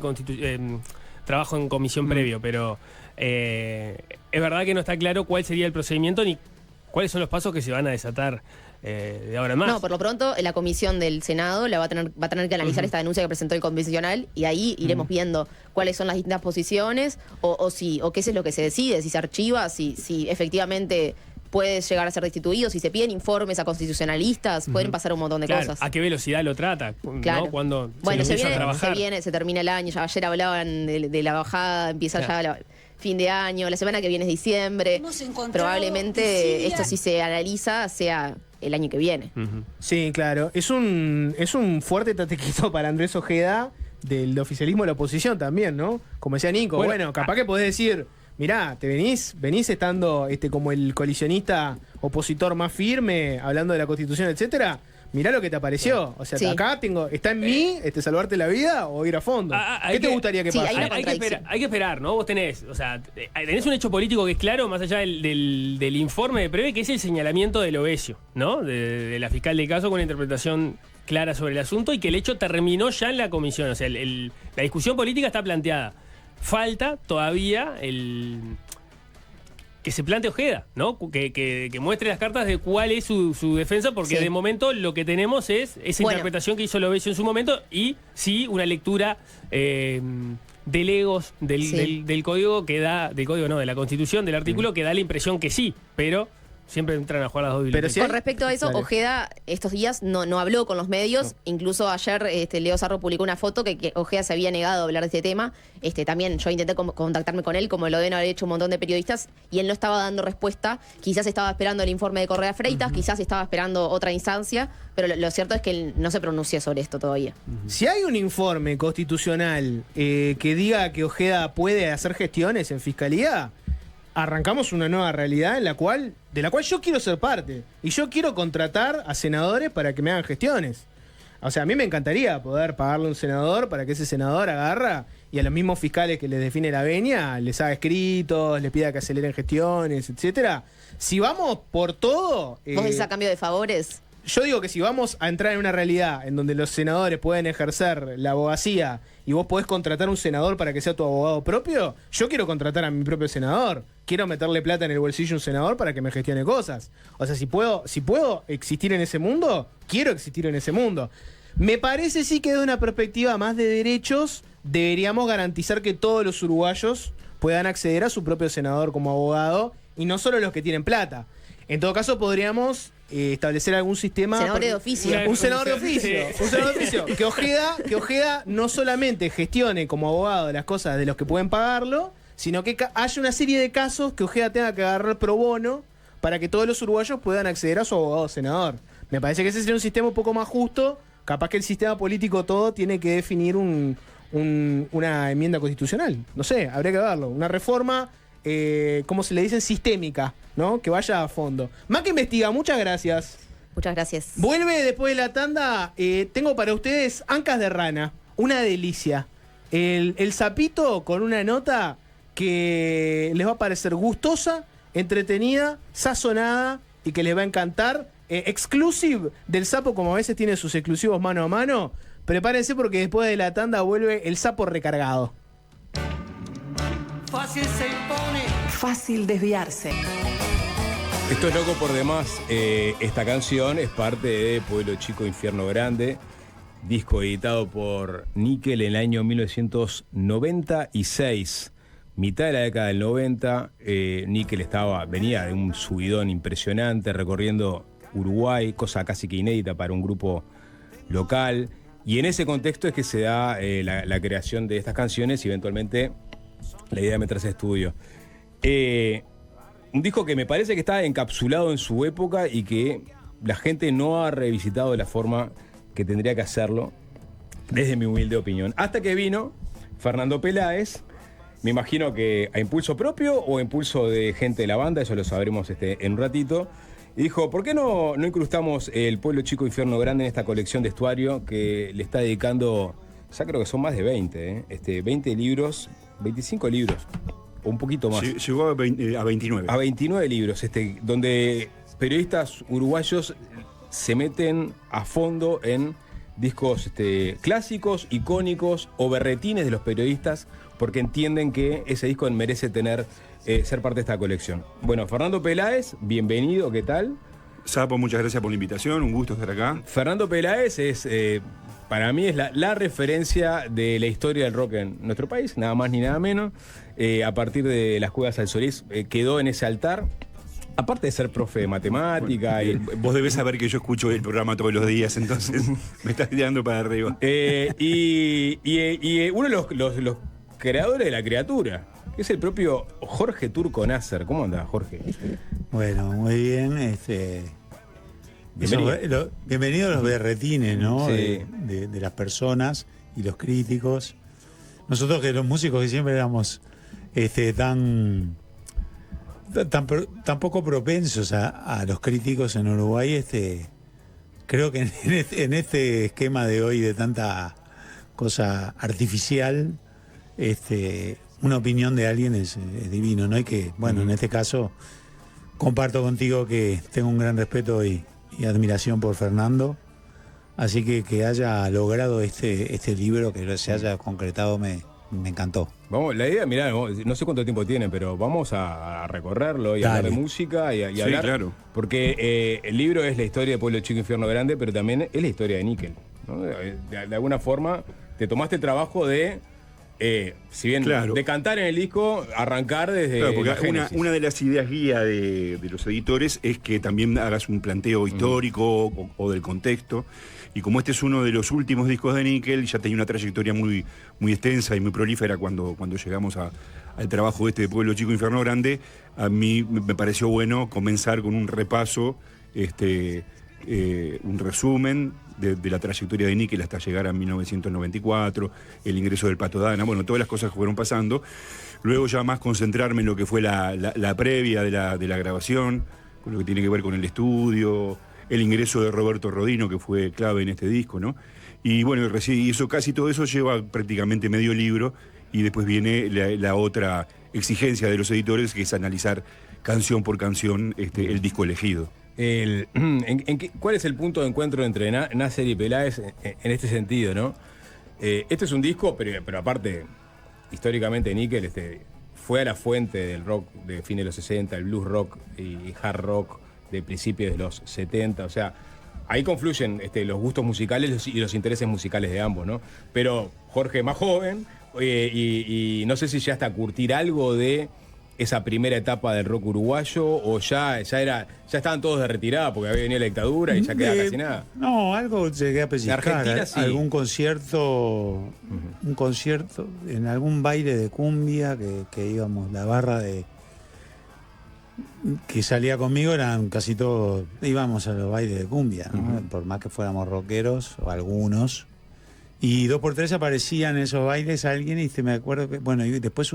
trabajo en comisión previo, pero es verdad que no está claro cuál sería el procedimiento ni cuáles son los pasos que se van a desatar de ahora en más. No, por lo pronto, la comisión del Senado va a tener que analizar esta denuncia que presentó el convencional y ahí iremos viendo cuáles son las distintas posiciones o qué es lo que se decide, si se archiva, si efectivamente puede llegar a ser destituido, si se piden informes a constitucionalistas, pueden pasar un montón de Claro, cosas. ¿a qué velocidad lo trata? Claro. ¿No? Cuando Bueno, se empieza a trabajar. viene, se termina el año, ya ayer hablaban de la bajada, empieza Claro. ya fin de año, la semana que viene es diciembre. Probablemente esto si se analiza sea el año que viene. Sí, claro. Es un fuerte tatequito para Andrés Ojeda del oficialismo de la oposición también, ¿no? Como decía Nico, bueno, capaz que podés decir, mirá, te venís estando como el colisionista opositor más firme, hablando de la Constitución, etcétera. Mirá lo que te apareció. O sea, Sí. acá está en mí salvarte la vida o ir a fondo. ¿Qué te gustaría que sí, pase? hay una Hay que esperar, ¿no? Vos tenés un hecho político que es claro, más allá del informe de Preve, que es el señalamiento del Ovesio, ¿no? De la fiscal de caso con una interpretación clara sobre el asunto y que el hecho terminó ya en la comisión. O sea, la discusión política está planteada. Falta todavía que se plantee Ojeda, ¿no? Que muestre las cartas de cuál es su defensa, porque Sí. de momento lo que tenemos es esa Bueno. interpretación que hizo Lovesio en su momento y sí una lectura de legos del código que da, del código no, de la Constitución, del artículo que da la impresión que sí, pero siempre entran a jugar las dos bibliotecas. Con respecto a eso, Dale. Ojeda estos días no habló con los medios. Incluso ayer Leo Sarro publicó una foto que Ojeda se había negado a hablar de este tema. También yo intenté contactarme con él, como lo deben haber hecho un montón de periodistas, y él no estaba dando respuesta. Quizás estaba esperando el informe de Correa Freitas, quizás estaba esperando otra instancia, pero lo cierto es que él no se pronunció sobre esto todavía. Si hay un informe constitucional que diga que Ojeda puede hacer gestiones en fiscalía, arrancamos una nueva realidad de la cual yo quiero ser parte. Y yo quiero contratar a senadores para que me hagan gestiones. O sea, a mí me encantaría poder pagarle a un senador para que ese senador agarra y a los mismos fiscales que les define la venia les haga escritos, les pida que aceleren gestiones, etcétera. Si vamos por todo... ¿Vos decís a cambio de favores? Yo digo que si vamos a entrar en una realidad en donde los senadores pueden ejercer la abogacía y vos podés contratar a un senador para que sea tu abogado propio, yo quiero contratar a mi propio senador. Quiero meterle plata en el bolsillo a un senador para que me gestione cosas. O sea, si puedo existir en ese mundo, quiero existir en ese mundo. Me parece sí que de una perspectiva más de derechos, deberíamos garantizar que todos los uruguayos puedan acceder a su propio senador como abogado y no solo los que tienen plata. En todo caso, podríamos establecer algún sistema... Senadores de oficio. Un senador de oficio. Sí. Un senador de oficio. Que Ojeda no solamente gestione como abogado las cosas de los que pueden pagarlo, sino que haya una serie de casos que Ojeda tenga que agarrar pro bono para que todos los uruguayos puedan acceder a su abogado senador. Me parece que ese sería un sistema un poco más justo. Capaz que el sistema político todo tiene que definir una enmienda constitucional. No sé, habría que verlo. Una reforma... ¿cómo se le dice? Sistémica, ¿no? Que vaya a fondo. Maca investiga, muchas gracias. Muchas gracias. Vuelve después de la tanda. Tengo para ustedes ancas de rana. Una delicia. El sapito con una nota que les va a parecer gustosa, entretenida, sazonada y que les va a encantar. Exclusive del sapo, como a veces tiene sus exclusivos mano a mano. Prepárense porque después de la tanda vuelve el sapo recargado. Fácil se impone. Fácil desviarse. Esto es loco por demás. Esta canción es parte de Pueblo Chico, Infierno Grande, disco editado por Nickel en el año 1996. Mitad de la década del 90, Nickel venía de un subidón impresionante recorriendo Uruguay, cosa casi que inédita para un grupo local. Y en ese contexto es que se da la creación de estas canciones y eventualmente la idea de meterse a estudio. Un disco que me parece que está encapsulado en su época y que la gente no ha revisitado de la forma que tendría que hacerlo, desde mi humilde opinión. Hasta que vino Fernando Peláez, me imagino que a impulso propio o a impulso de gente de la banda, eso lo sabremos en un ratito, y dijo, ¿por qué no incrustamos El Pueblo Chico Infierno Grande en esta colección de estuario que le está dedicando, ya creo que son más de 20, 20 libros, 25 libros, o un poquito más. Llegó a 29. A 29 libros, donde periodistas uruguayos se meten a fondo en discos clásicos, icónicos o berretines de los periodistas, porque entienden que ese disco merece ser parte de esta colección. Bueno, Fernando Peláez, bienvenido, ¿qué tal? Sapo, muchas gracias por la invitación, un gusto estar acá. Fernando Peláez es, para mí, es la referencia de la historia del rock en nuestro país, nada más ni nada menos. A partir de Las Cuevas al Solís, quedó en ese altar. Aparte de ser profe de matemática. Vos debés saber que yo escucho el programa todos los días, entonces me estás tirando para arriba. Y uno de los creadores de la criatura, que es el propio Jorge Turco Nasser. ¿Cómo anda, Jorge? Bueno, muy bien. Bienvenido a los berretines, ¿no? Sí. De las personas y los críticos. Nosotros que los músicos que siempre éramos tan poco propensos a los críticos en Uruguay, creo que en este esquema de hoy de tanta cosa artificial, una opinión de alguien es divino, ¿no? Y que, bueno, en este caso comparto contigo que tengo un gran respeto y admiración por Fernando, así que haya logrado este libro, que se haya concretado, me encantó. Vamos, la idea, mirá, no sé cuánto tiempo tiene, pero vamos a recorrerlo y hablar de música y hablar. Claro. Porque el libro es la historia de Pueblo Chico Infierno Grande, pero también es la historia de Níquel, ¿no? De alguna forma te tomaste el trabajo de, si bien de cantar en el disco, arrancar desde. Claro, porque una de las ideas guía de los editores es que también hagas un planteo histórico o del contexto. Y como este es uno de los últimos discos de Níquel, ya tenía una trayectoria muy, muy extensa y muy prolífera cuando llegamos al trabajo de Pueblo Chico Infierno Grande, a mí me pareció bueno comenzar con un repaso, un resumen de la trayectoria de Níquel hasta llegar a 1994, el ingreso del Pato Dana, bueno, todas las cosas que fueron pasando. Luego ya más concentrarme en lo que fue la previa de la grabación, con lo que tiene que ver con el estudio, el ingreso de Roberto Rodino, que fue clave en este disco, ¿no? Y bueno, casi todo eso lleva prácticamente medio libro, y después viene la otra exigencia de los editores, que es analizar canción por canción el disco elegido. ¿Cuál es el punto de encuentro entre Nasser y Peláez en este sentido, no? Este es un disco, pero aparte, históricamente Níquel fue a la fuente del rock de fines de los 60, el blues rock y hard rock de principios de los 70, o sea, ahí confluyen los gustos musicales y los intereses musicales de ambos, ¿no? Pero Jorge más joven, y no sé si ya hasta curtir algo de esa primera etapa del rock uruguayo, o ya estaban todos de retirada porque había venido la dictadura y ya quedaba casi nada. No, algo llegué a pellizcar. En Argentina, sí. Algún concierto, un concierto, en algún baile de cumbia que íbamos, la barra que salía conmigo eran casi todos, íbamos a los bailes de cumbia, ¿no? Por más que fuéramos rockeros, o algunos. Y 2x3 aparecían en esos bailes alguien, y me acuerdo que, bueno, y después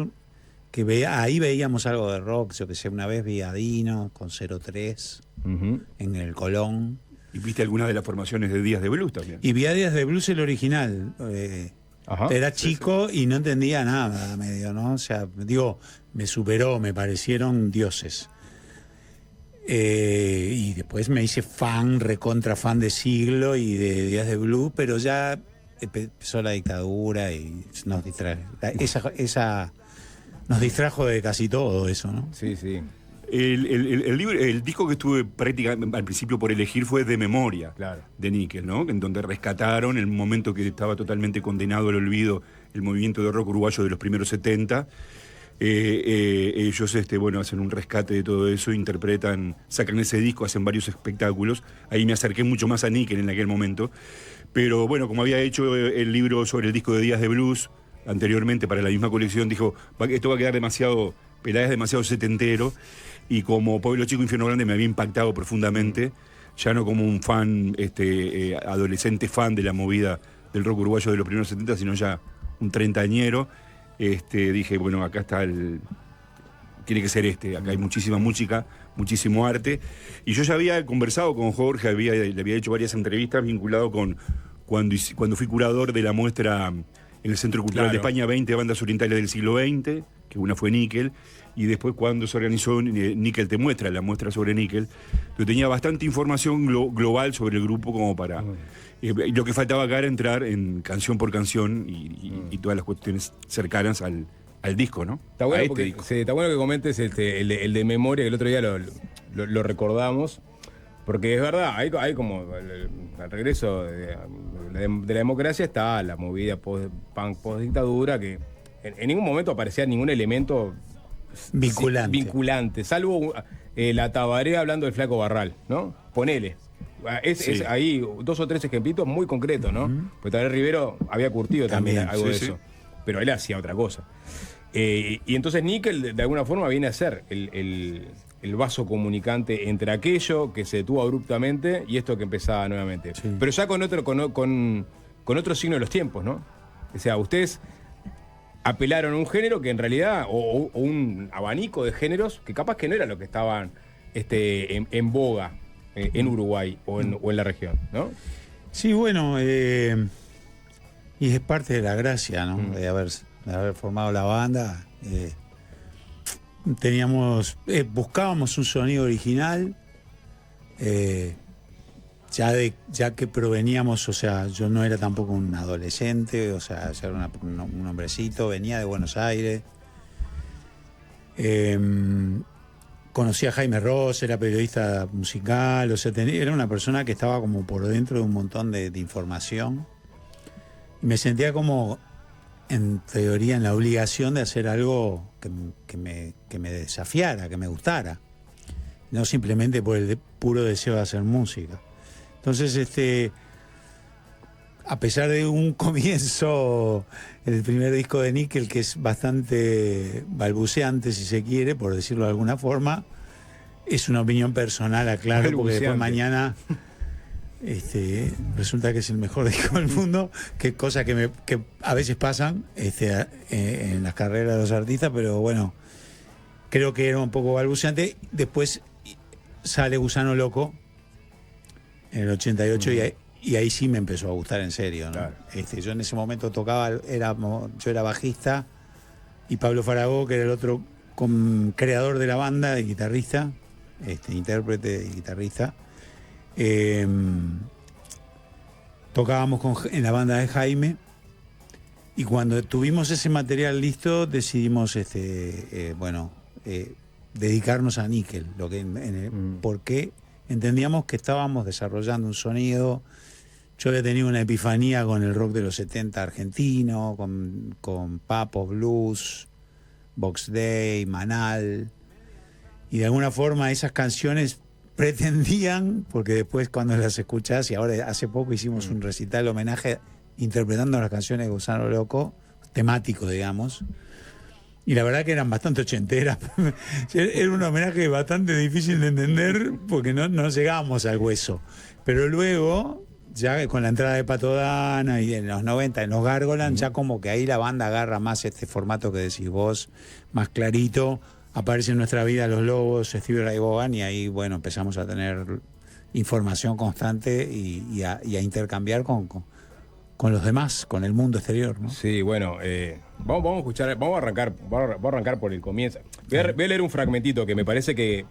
ahí veíamos algo de rock, yo que sé, una vez vi a Dino con 03 en el Colón. ¿Y viste alguna de las formaciones de Días de Blues también? Y vi a Días de Blues, el original. Era chico y no entendía nada medio, ¿no? O sea, me superó, me parecieron dioses. Y después me hice recontra fan de Siglo y de Días de Blues, pero ya empezó la dictadura y nos distrajo de casi todo eso, ¿no? Sí, sí. El disco que estuve prácticamente al principio por elegir fue De Memoria, claro, de Níquel, ¿no? En donde rescataron el momento que estaba totalmente condenado al olvido, el movimiento de rock uruguayo de los primeros 70. Ellos hacen un rescate de todo eso, sacan ese disco, hacen varios espectáculos. Ahí me acerqué mucho más a Níquel en aquel momento. Pero bueno, como había hecho el libro sobre el disco de Días de Blues anteriormente para la misma colección, dijo, esto va a quedar demasiado, Peláez demasiado setentero, y como Pueblo Chico, Infierno Grande me había impactado profundamente, ya no como un fan, adolescente fan de la movida del rock uruguayo de los primeros 70, sino ya un treintañero. Dije, bueno, acá está tiene que ser acá hay muchísima música, muchísimo arte. Y yo ya había conversado con Jorge, le había hecho varias entrevistas vinculado con cuando fui curador de la muestra en el Centro Cultural de España, 20 bandas orientales del siglo XX, que una fue Níquel, y después cuando se organizó Níquel Te Muestra, la muestra sobre Níquel, yo tenía bastante información global sobre el grupo como para... lo que faltaba acá era entrar en canción por canción y todas las cuestiones cercanas al disco, ¿no? Está bueno, disco. Sí, está bueno que comentes el de memoria, que el otro día lo recordamos, porque es verdad, hay como al regreso de la democracia está la movida post-dictadura, que en ningún momento aparecía ningún elemento vinculante, salvo la Tabaré hablando del Flaco Barral, ¿no? Ponele. Es ahí 2 o 3 ejemplitos muy concretos, ¿no? Porque Tabaré Rivero había curtido también algo de eso, pero él hacía otra cosa. Y entonces Níquel de alguna forma viene a ser el vaso comunicante entre aquello que se detuvo abruptamente y esto que empezaba nuevamente. Sí. Pero ya con otro signo de los tiempos, ¿no? O sea, ustedes apelaron a un género que en realidad, o un abanico de géneros que capaz que no era lo que estaban en boga en Uruguay o en la región, ¿no? Sí, bueno, y es parte de la gracia, ¿no? De haber formado la banda. Buscábamos un sonido original, ya que proveníamos, o sea, yo no era tampoco un adolescente, o sea, yo era un hombrecito, venía de Buenos Aires. Conocí a Jaime Ross, era periodista musical, o sea, era una persona que estaba como por dentro de un montón de información. Y me sentía como, en teoría, en la obligación de hacer algo que me desafiara, que me gustara. No simplemente por el puro deseo de hacer música. Entonces, a pesar de un comienzo, el primer disco de Níquel, que es bastante balbuceante, si se quiere, por decirlo de alguna forma, es una opinión personal, aclaro, porque después mañana resulta que es el mejor disco del mundo, que cosas que a veces pasan en las carreras de los artistas, pero bueno, creo que era un poco balbuceante. Después sale Gusano Loco en el 88 y ahí sí me empezó a gustar en serio, ¿no? Claro. Yo en ese momento tocaba, yo era bajista y Pablo Faragó, que era el otro creador de la banda, y guitarrista, intérprete y guitarrista, tocábamos en la banda de Jaime, y cuando tuvimos ese material listo decidimos dedicarnos a Níquel, porque entendíamos que estábamos desarrollando un sonido. Yo había tenido una epifanía con el rock de los 70 argentino, con Papos, Blues, Box Day, Manal, y de alguna forma esas canciones pretendían, porque después cuando las escuchás, y ahora hace poco hicimos un recital homenaje interpretando las canciones de Gusano Loco, temático, digamos, y la verdad que eran bastante ochenteras. Era un homenaje bastante difícil de entender porque no llegábamos al hueso. Pero luego, ya con la entrada de Pato Dana y en los 90, en los Gárgolas, ya como que ahí la banda agarra más este formato que decís vos, más clarito. Aparece en nuestra vida Los Lobos, Stevie Ray Vaughan, y ahí, bueno, empezamos a tener información constante y a intercambiar con los demás, con el mundo exterior, ¿no? Sí, bueno, vamos a escuchar, vamos a arrancar por el comienzo. Voy a leer un fragmentito que me parece que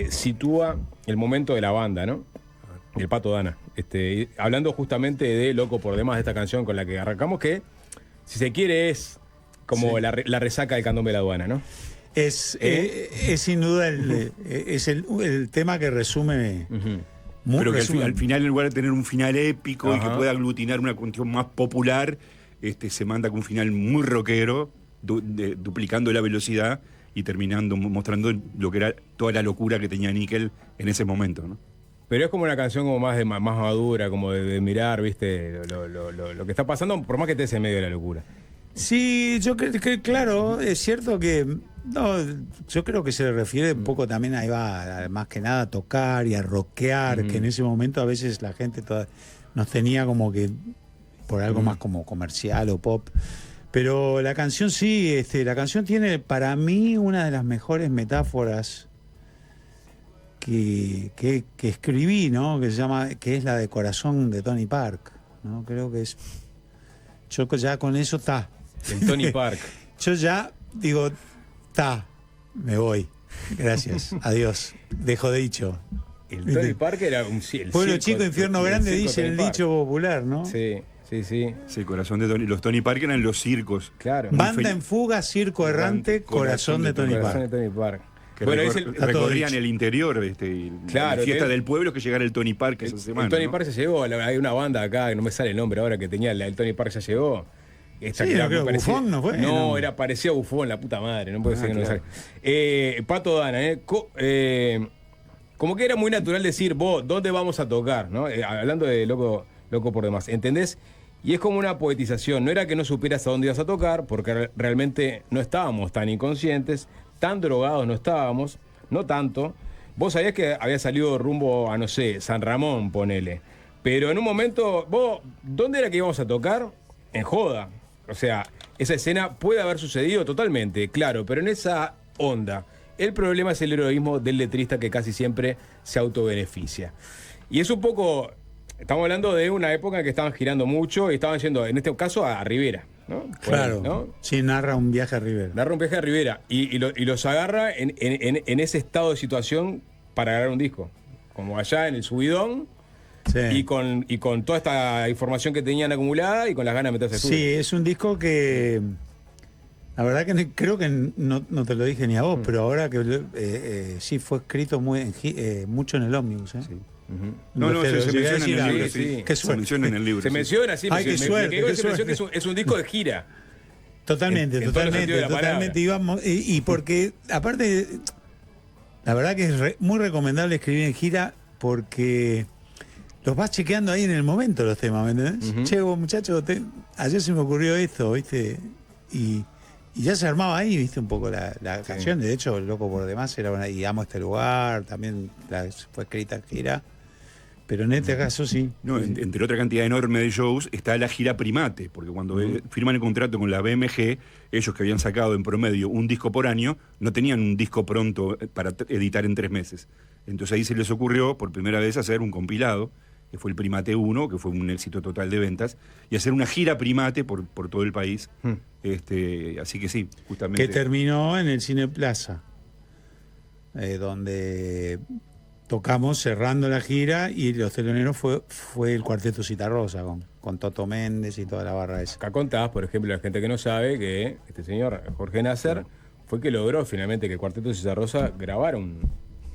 sitúa el momento de la banda, ¿no? El Pato Dana. Hablando justamente de Loco por Demás, de esta canción con la que arrancamos, que, si se quiere, es como la resaca del Candombe de la Aduana, ¿no? Es sin duda el tema que resume... Pero que al final, en lugar de tener un final épico y que pueda aglutinar una cuestión más popular, se manda con un final muy rockero, duplicando la velocidad y terminando mostrando lo que era toda la locura que tenía Níquel en ese momento, ¿no? Pero es como una canción como más más madura, como de mirar, viste, lo que está pasando, por más que estés en medio de la locura. Sí, yo creo que, claro, es cierto que. No, yo creo que se refiere un poco también, ahí va, más que nada a tocar y a rockear, que en ese momento a veces la gente nos tenía como que por algo más como comercial o pop. Pero la canción sí, la canción tiene para mí una de las mejores metáforas que escribí, ¿no? Que es la de Corazón de Tony Park, ¿no? Creo que es. Yo ya con eso está. En Tony Park. Yo ya digo, me voy. Gracias. Adiós. Dejo dicho. El Tony Park era un Pueblo chico, infierno grande, dice el dicho popular, ¿no? Sí. Sí, Corazón de Tony. Los Tony Park eran los circos. Claro. Banda en fuga, circo errante, Corazón de Tony Park. Que recorrían el interior, la fiesta del pueblo, que llegara el Tony Park esa semana. El Tony ¿no? Park se llegó, hay una banda acá, que no me sale el nombre ahora, que tenía el Tony Park ya llegó. Esta sí, que creo que Bufón no fue. No, era parecido a Bufón, la puta madre, no puede ser que no me sale. Pato Dana, como que era muy natural decir, vos, ¿dónde vamos a tocar? ¿No? Hablando de loco por demás, ¿entendés? Y es como una poetización, no era que no supieras a dónde ibas a tocar, porque realmente no estábamos tan inconscientes, tan drogados no estábamos, no tanto. Vos sabías que había salido rumbo a, no sé, San Ramón, ponele. Pero en un momento, vos, ¿dónde era que íbamos a tocar? En joda. O sea, esa escena puede haber sucedido totalmente, claro, pero en esa onda. El problema es el heroísmo del letrista que casi siempre se autobeneficia. Y es un poco... Estamos hablando de una época en que estaban girando mucho y estaban yendo, en este caso, a Rivera, ¿no? Claro, ahí, ¿no? Sí, narra un viaje a Rivera. Narra un viaje a Rivera y los agarra en ese estado de situación para grabar un disco. Como allá en el subidón, sí. y con toda esta información que tenían acumulada y con las ganas de meterse Sí, es un disco que... La verdad que creo que no te lo dije ni a vos, pero ahora que sí fue escrito mucho en el ómnibus, ¿eh? Sí. No, se menciona en el libro. Sí. Se menciona en el libro. Se menciona, sí. Ay, qué suerte, que es un disco de gira. Totalmente. Íbamos, y porque, aparte, la verdad que es muy recomendable escribir en gira porque los vas chequeando ahí en el momento los temas, ¿me entendés? Che, vos, muchachos, ayer se me ocurrió esto, ¿viste? Y ya se armaba ahí, viste, un poco la canción. De hecho, Loco por Demás era y Amo este lugar, también fue escrita en gira. Pero en este caso sí. No, entre otra cantidad enorme de shows está la gira Primate, porque cuando firman el contrato con la BMG, ellos que habían sacado en promedio un disco por año, no tenían un disco pronto para editar en 3 meses. Entonces ahí se les ocurrió por primera vez hacer un compilado, que fue el Primate 1, que fue un éxito total de ventas, y hacer una gira Primate por todo el país. Así que sí, justamente. Que terminó en el Cine Plaza, donde tocamos cerrando la gira y los teloneros fue el Cuarteto Citarrosa con Toto Méndez y toda la barra esa. Acá contás, por ejemplo, la gente que no sabe que este señor, Jorge Nasser, fue que logró finalmente que el Cuarteto Citarrosa grabara un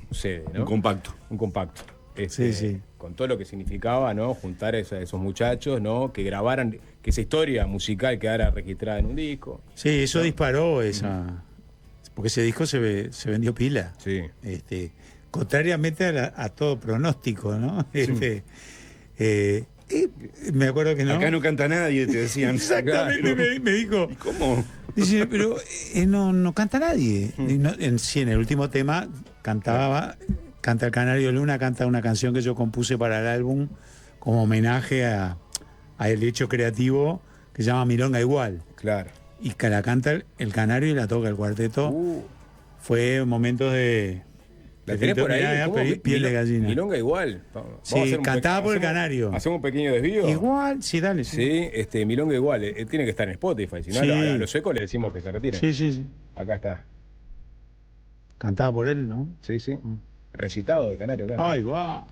CD, ¿no? Un compacto. Un compacto. Sí. Con todo lo que significaba, ¿no? Juntar a esos muchachos, ¿no? Que grabaran, que esa historia musical quedara registrada en un disco. Sí, eso disparó esa... Porque ese disco se vendió pila. Sí. Contrariamente a todo pronóstico, ¿no? Me acuerdo que no. Acá no canta nadie, te decían. Exactamente, me dijo. ¿Y cómo? Dice, pero no canta nadie. En el último tema canta el Canario Luna, canta una canción que yo compuse para el álbum como homenaje a el hecho creativo que se llama Milonga Igual. Claro. Y que la canta el Canario y la toca el cuarteto. Fue momentos de... ¿La tenés por ahí? Piel de gallina. Milonga Igual. Sí, cantaba por el Canario. ¿Hacemos un pequeño desvío? Igual, sí, dale. Sí, Milonga Igual. Tiene que estar en Spotify. Si no, Sí. a los suecos le decimos que se retiren. Sí. Acá está. Cantaba por él, ¿no? Sí. Recitado de Canario, claro. Ay, guau.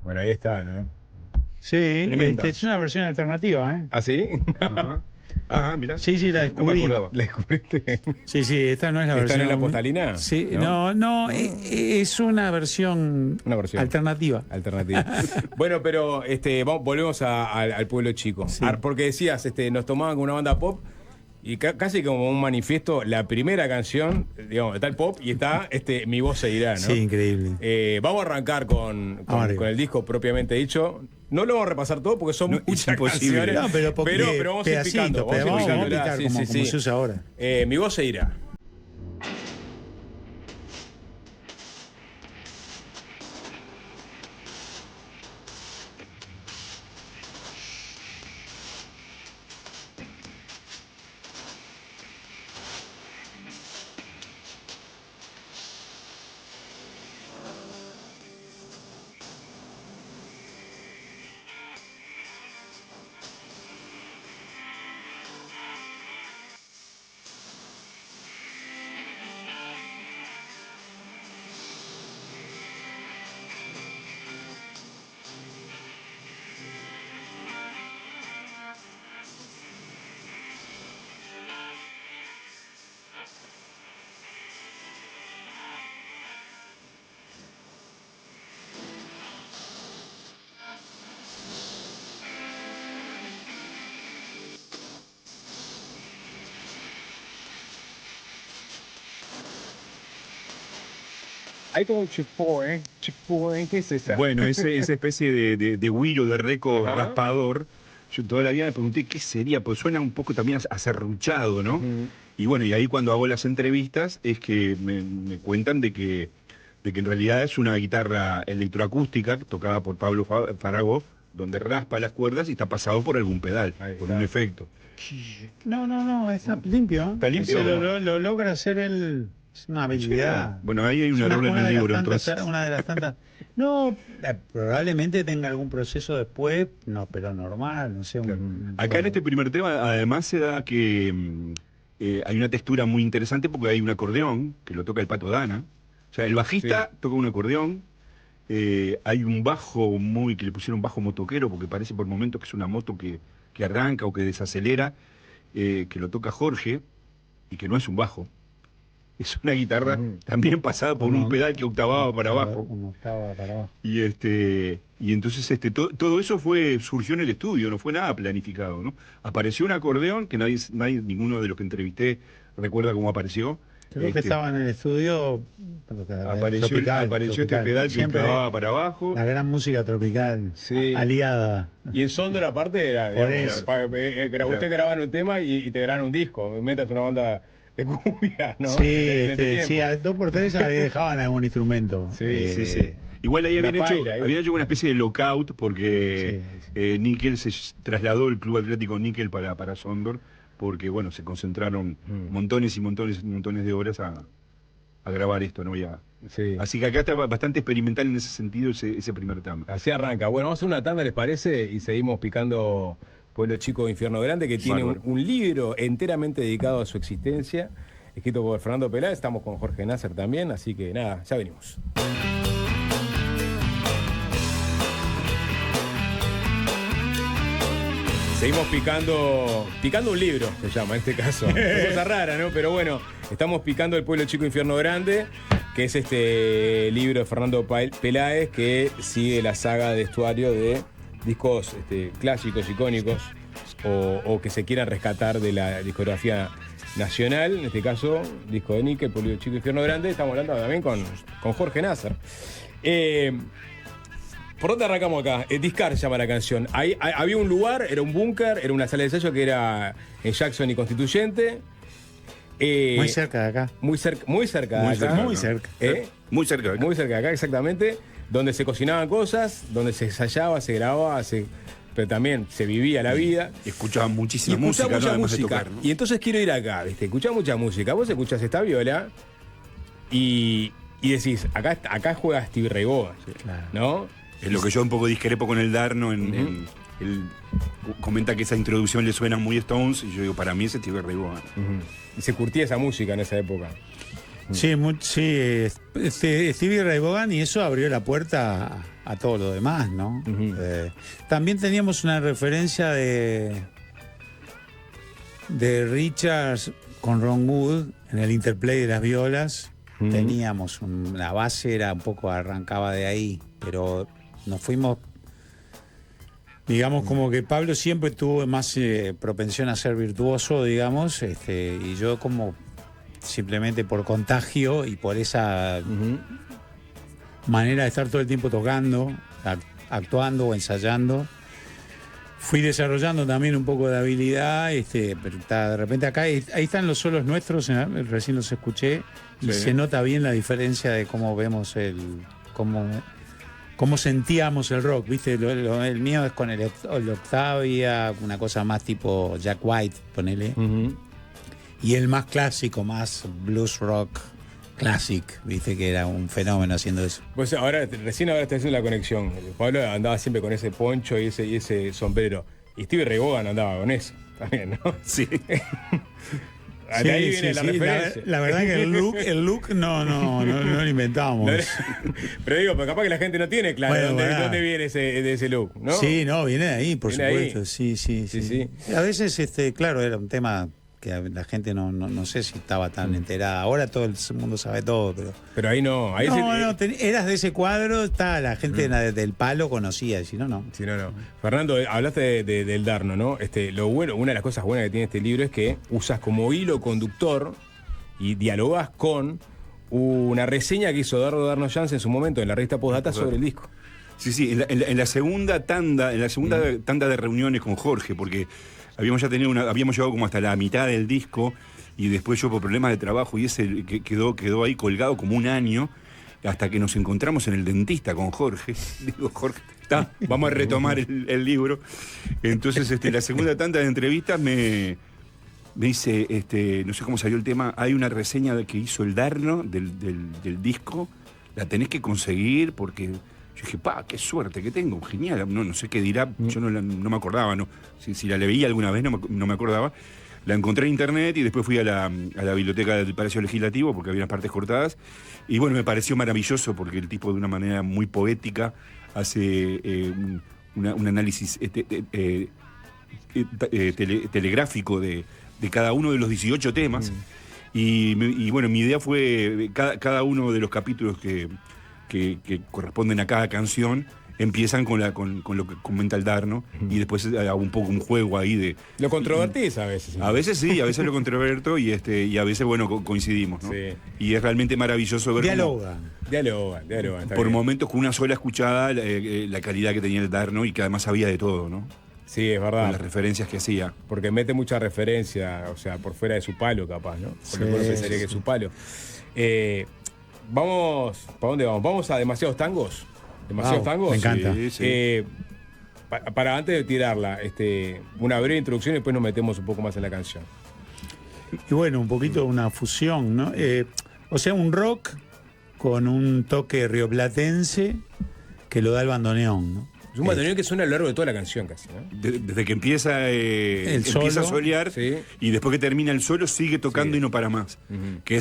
Bueno, ahí está, ¿no? Sí, Tremenda. es una versión alternativa, ¿eh? ¿Ah, sí? Ah, mirá. Sí, la No me descubrí. acordaba. ¿La descubriste? Sí, esta no es la ¿Está versión. en la postalina? Sí, no, es una versión, Una versión. alternativa. Alternativa. Bueno, pero volvemos al pueblo chico. Sí. Porque decías, nos tomaban como una banda pop y casi como un manifiesto, la primera canción, digamos, está el pop y está Mi voz se irá, ¿no? Sí, increíble. Vamos a arrancar con el disco propiamente dicho. No lo vamos a repasar todo porque son muchas imposible. canciones. No, pero vamos a ir picando. vamos a picar Sí, como sí, sí. se usa ahora. Mi voz se irá. Hay como un chipoe, ¿qué es esa? Bueno, esa especie de güiro, de reco raspador, yo toda la vida me pregunté qué sería, pues suena un poco también acerruchado, ¿no? Y bueno, y ahí cuando hago las entrevistas es que me cuentan de que en realidad es una guitarra electroacústica tocada por Pablo Farago, donde raspa las cuerdas y está pasado por algún pedal, por un efecto. No, está limpio. ¿Está limpio? Eso lo logra hacer él. Es una habilidad. Bueno, ahí hay un Es error en una el de las libro, tantas- entonces. Una de las tantas. No, probablemente tenga algún proceso después, no, pero normal, no sé. Acá en este primer tema además se da que hay una textura muy interesante porque hay un acordeón que lo toca el Pato Dana. O sea, el bajista toca un acordeón. Hay un bajo que le pusieron bajo motoquero porque parece por momentos que es una moto que arranca o que desacelera, que lo toca Jorge y que no es un bajo. Es una guitarra también pasada por un pedal que octavaba para abajo. Y entonces todo eso surgió en el estudio, no fue nada planificado, ¿no? Apareció un acordeón que ninguno de los que entrevisté recuerda cómo apareció. Creo que estaba en el estudio. Apareció este pedal que octavaba para abajo. La gran música tropical aliada. Y el Sondor aparte era, Por digamos, eso. usted graban un tema y te graban un disco, metas una banda de cumbia, ¿no? Sí, a 2x3 ahí dejaban algún instrumento. Sí. Igual ahí habían paila, hecho una especie de lockout porque Níquel se trasladó el Club Atlético Níquel para Sondor porque, bueno, se concentraron montones y montones de horas a grabar esto, ¿no? Así que acá está bastante experimental en ese sentido ese primer tema. Así arranca. Bueno, vamos a hacer una tanda, ¿les parece? Y seguimos picando Pueblo Chico, Infierno Grande, que tiene un libro enteramente dedicado a su existencia, escrito por Fernando Peláez. Estamos con Jorge Nasser también, así que nada, ya venimos. Seguimos picando un libro, se llama en este caso. Es cosa rara, ¿no? Pero bueno, estamos picando El Pueblo Chico, Infierno Grande, que es este libro de Fernando Peláez que sigue la saga de estuario de discos clásicos, icónicos, o que se quieran rescatar de la discografía nacional. En este caso, disco de Níquel, Pueblo Chico, Infierno Grande. Estamos hablando también con Jorge Nasser. ¿Por dónde arrancamos acá? Discar se llama la canción. Había un lugar, era un búnker, era una sala de ensayo que era en Jackson y Constituyente. Muy cerca de acá. Muy cerca de acá. Muy cerca. Muy cerca de acá, exactamente. Donde se cocinaban cosas, donde se ensayaba, se grababa, pero también se vivía la vida. Y escuchaban muchísima Y música, escuchaba mucha además de música. tocar, ¿no? Y entonces quiero ir acá, ¿viste? Escuchar mucha música. Vos escuchás esta viola y decís, acá juega Stevie Ray Vaughan, ¿no? Es lo que yo un poco discrepo con el Darno. Él comenta que esa introducción le suena muy Stones y yo digo, para mí es Stevie Ray Vaughan. Y se curtía esa música en esa época. Sí, Stevie Ray Vaughan, y eso abrió la puerta a todo lo demás, ¿no? También teníamos una referencia de Richards con Ron Wood en el interplay de las violas. Teníamos la base, era un poco, arrancaba de ahí, pero nos fuimos, digamos, como que Pablo siempre tuvo más propensión a ser virtuoso, digamos, y yo como simplemente por contagio y por esa manera de estar todo el tiempo tocando, actuando o ensayando, fui desarrollando también un poco de habilidad, pero de repente acá, ahí están los solos nuestros, recién los escuché, y se nota bien la diferencia de cómo vemos cómo sentíamos el rock, ¿viste? El mío es con el Octavia, una cosa más tipo Jack White, ponele. Y el más clásico, más blues rock classic, ¿viste? Que era un fenómeno haciendo eso. Pues recién ahora está haciendo la conexión. Pablo andaba siempre con ese poncho y ese sombrero. Y Stevie Ray Vaughan andaba con eso también, ¿no? Sí. De ahí viene la referencia. La verdad que el look no lo inventamos. Pero digo, capaz que la gente no tiene claro dónde viene ese look, ¿no? Sí, viene de ahí, por viene supuesto. Ahí. Sí. A veces, claro, era un tema que la gente no sé si estaba tan enterada. Ahora todo el mundo sabe todo, pero ahí no. Ahí eras de ese cuadro, la gente del palo conocía, y si no, no. Si no. Fernando, hablaste del Darno, ¿no? Lo bueno, una de las cosas buenas que tiene este libro es que usas como hilo conductor y dialogás con una reseña que hizo Darno Jans en su momento en la revista Postdata sobre el disco. Sí, en la segunda tanda de reuniones con Jorge, porque habíamos llegado como hasta la mitad del disco, y después yo por problemas de trabajo y ese quedó ahí colgado como un año, hasta que nos encontramos en el dentista con Jorge. Digo, Jorge, vamos a retomar el libro. Entonces la segunda tanda de entrevistas me dice, no sé cómo salió el tema, hay una reseña que hizo el Darno del disco, la tenés que conseguir porque... Yo dije, qué suerte que tengo, genial. No sé qué dirá, yo no me acordaba, no. Si la leí alguna vez no me acordaba. La encontré en internet y después fui a la biblioteca del Palacio Legislativo porque había unas partes cortadas. Y bueno, me pareció maravilloso porque el tipo de una manera muy poética hace un análisis telegráfico de cada uno de los 18 temas. Y bueno, mi idea fue cada uno de los capítulos que corresponden a cada canción empiezan con lo que comenta el Darno, y después hago un poco un juego ahí de... Lo controvertís a veces. A veces sí, a veces lo controverto y a veces, bueno, coincidimos, ¿no? Sí. Y es realmente maravilloso ver Dialogan. Por momentos con una sola escuchada la calidad que tenía el Darno y que además sabía de todo, ¿no? Sí, es verdad. Con las referencias que hacía. Porque mete mucha referencia, o sea, por fuera de su palo capaz, ¿no? Porque uno pensaría que es su palo. Vamos, ¿para dónde vamos? ¿Vamos a demasiados tangos? ¿Demasiados tangos? Me encanta. Sí. Para antes de tirarla, una breve introducción y después nos metemos un poco más en la canción. Y bueno, un poquito una fusión, ¿no? O sea, un rock con un toque rioplatense que lo da el bandoneón, ¿no? Es un bandoneón que suena a lo largo de toda la canción casi, ¿no? Desde que empieza a solear, sí. Y después que termina el solo sigue tocando y no para más. Que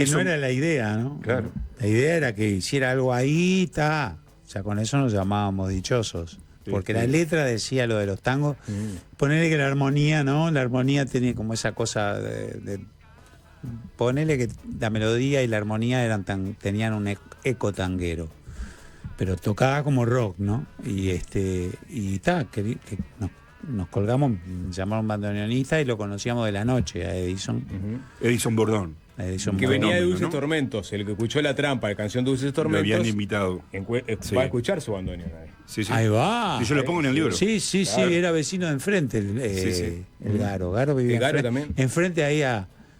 no era la idea, ¿no? Claro. La idea era que hiciera algo ahí, O sea, con eso nos llamábamos dichosos. Porque la letra decía lo de los tangos. Ponele que la armonía, ¿no? La armonía tenía como esa cosa de ponele que la melodía y la armonía tenían un eco tanguero. Pero tocaba como rock, ¿no? Que nos colgamos, llamaron bandoneonista y lo conocíamos de la noche a Edison. Edison Bordón. Que venía de Dulces Tormentos, el que escuchó La Trampa, de canción Dulces Tormentos. Lo habían invitado. Va a escuchar su bandoneón ahí. Sí. Ahí va. Y yo lo pongo en el libro. Sí, claro. Era vecino de enfrente, el Garo. Garo vivía enfrente, también. Enfrente ahí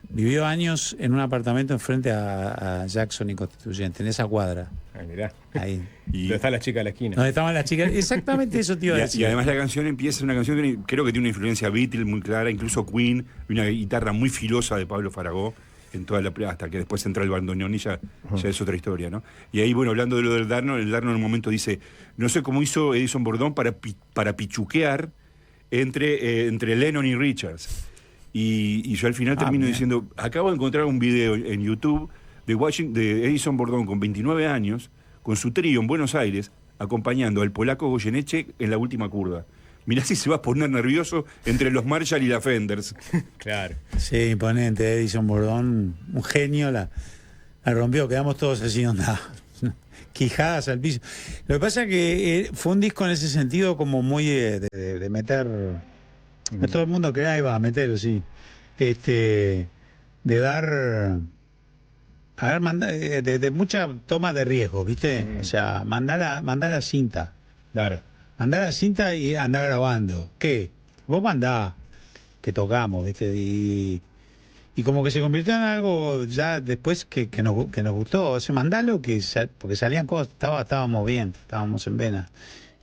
vivió años en un apartamento enfrente a Jackson y Constituyente, en esa cuadra. Mirá. Ahí. ¿Dónde está la chica de la esquina? Donde estaban las chicas. Exactamente eso te iba a decir. Y además la canción empieza, una canción que creo que tiene una influencia Beatles muy clara, incluso Queen, y una guitarra muy filosa de Pablo Faragó, hasta que después entró el bandoneón y ya es otra historia, ¿no? Y ahí, bueno, hablando de lo del Darno, el Darno en un momento dice, no sé cómo hizo Edison Bordón para pichuquear entre Lennon y Richards. Y yo al final termino diciendo, acabo de encontrar un video en YouTube de Edison Bordón con 29 años, con su trío en Buenos Aires, acompañando al polaco Goyeneche en la última curva. Mirá si se va a poner nervioso entre los Marshall y la Fenders. Claro. Sí, imponente, Edison Bordón, un genio, la rompió, quedamos todos así, onda, quijadas al piso. Lo que pasa es que fue un disco en ese sentido como muy de meter, no todo el mundo que ahí va a meterlo, sí, de dar, a ver, de mucha toma de riesgo, ¿viste? O sea, mandar la cinta. Claro. Mandar la cinta y andar grabando. ¿Qué? Vos mandá, que tocamos, ¿viste? Y como que se convirtió en algo ya después que nos gustó. O sea, mandalo, porque salían cosas, estábamos bien, estábamos en vena.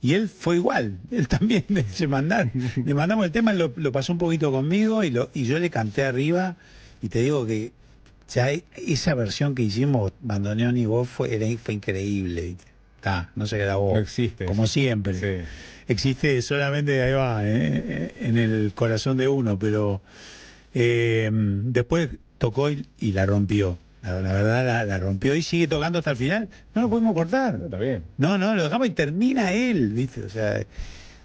Y él fue igual, él también le mandamos el tema, lo pasó un poquito conmigo y yo le canté arriba. Y te digo que ya esa versión que hicimos, Bandoneón y vos, fue increíble, ¿viste? No se grabó. No existe. Como siempre. Sí. Existe solamente, ahí va, en el corazón de uno, pero después tocó y la rompió. La verdad la rompió y sigue tocando hasta el final. No lo pudimos cortar. Está bien. No, lo dejamos y termina él, ¿viste? O sea,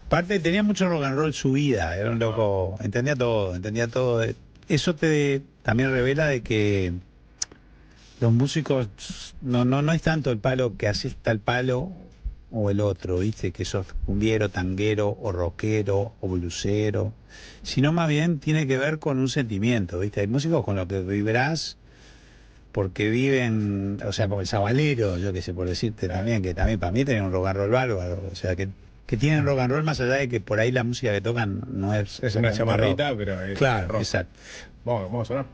aparte tenía mucho rock and roll su vida, era un loco, entendía todo. Eso también revela de que los músicos no es tanto el palo que haces tal palo o el otro, ¿viste? Que sos cumbiero, tanguero o rockero o blusero, sino más bien tiene que ver con un sentimiento, ¿viste? Hay músicos con los que vibrás porque viven, o sea, como el Sabalero, yo qué sé, por decirte también, que también para mí tienen un rock and roll bárbaro, o sea, que tienen rock and roll más allá de que por ahí la música que tocan no es... Es una chamarrita, pero es claro, rock. exacto. Vamos a sonar.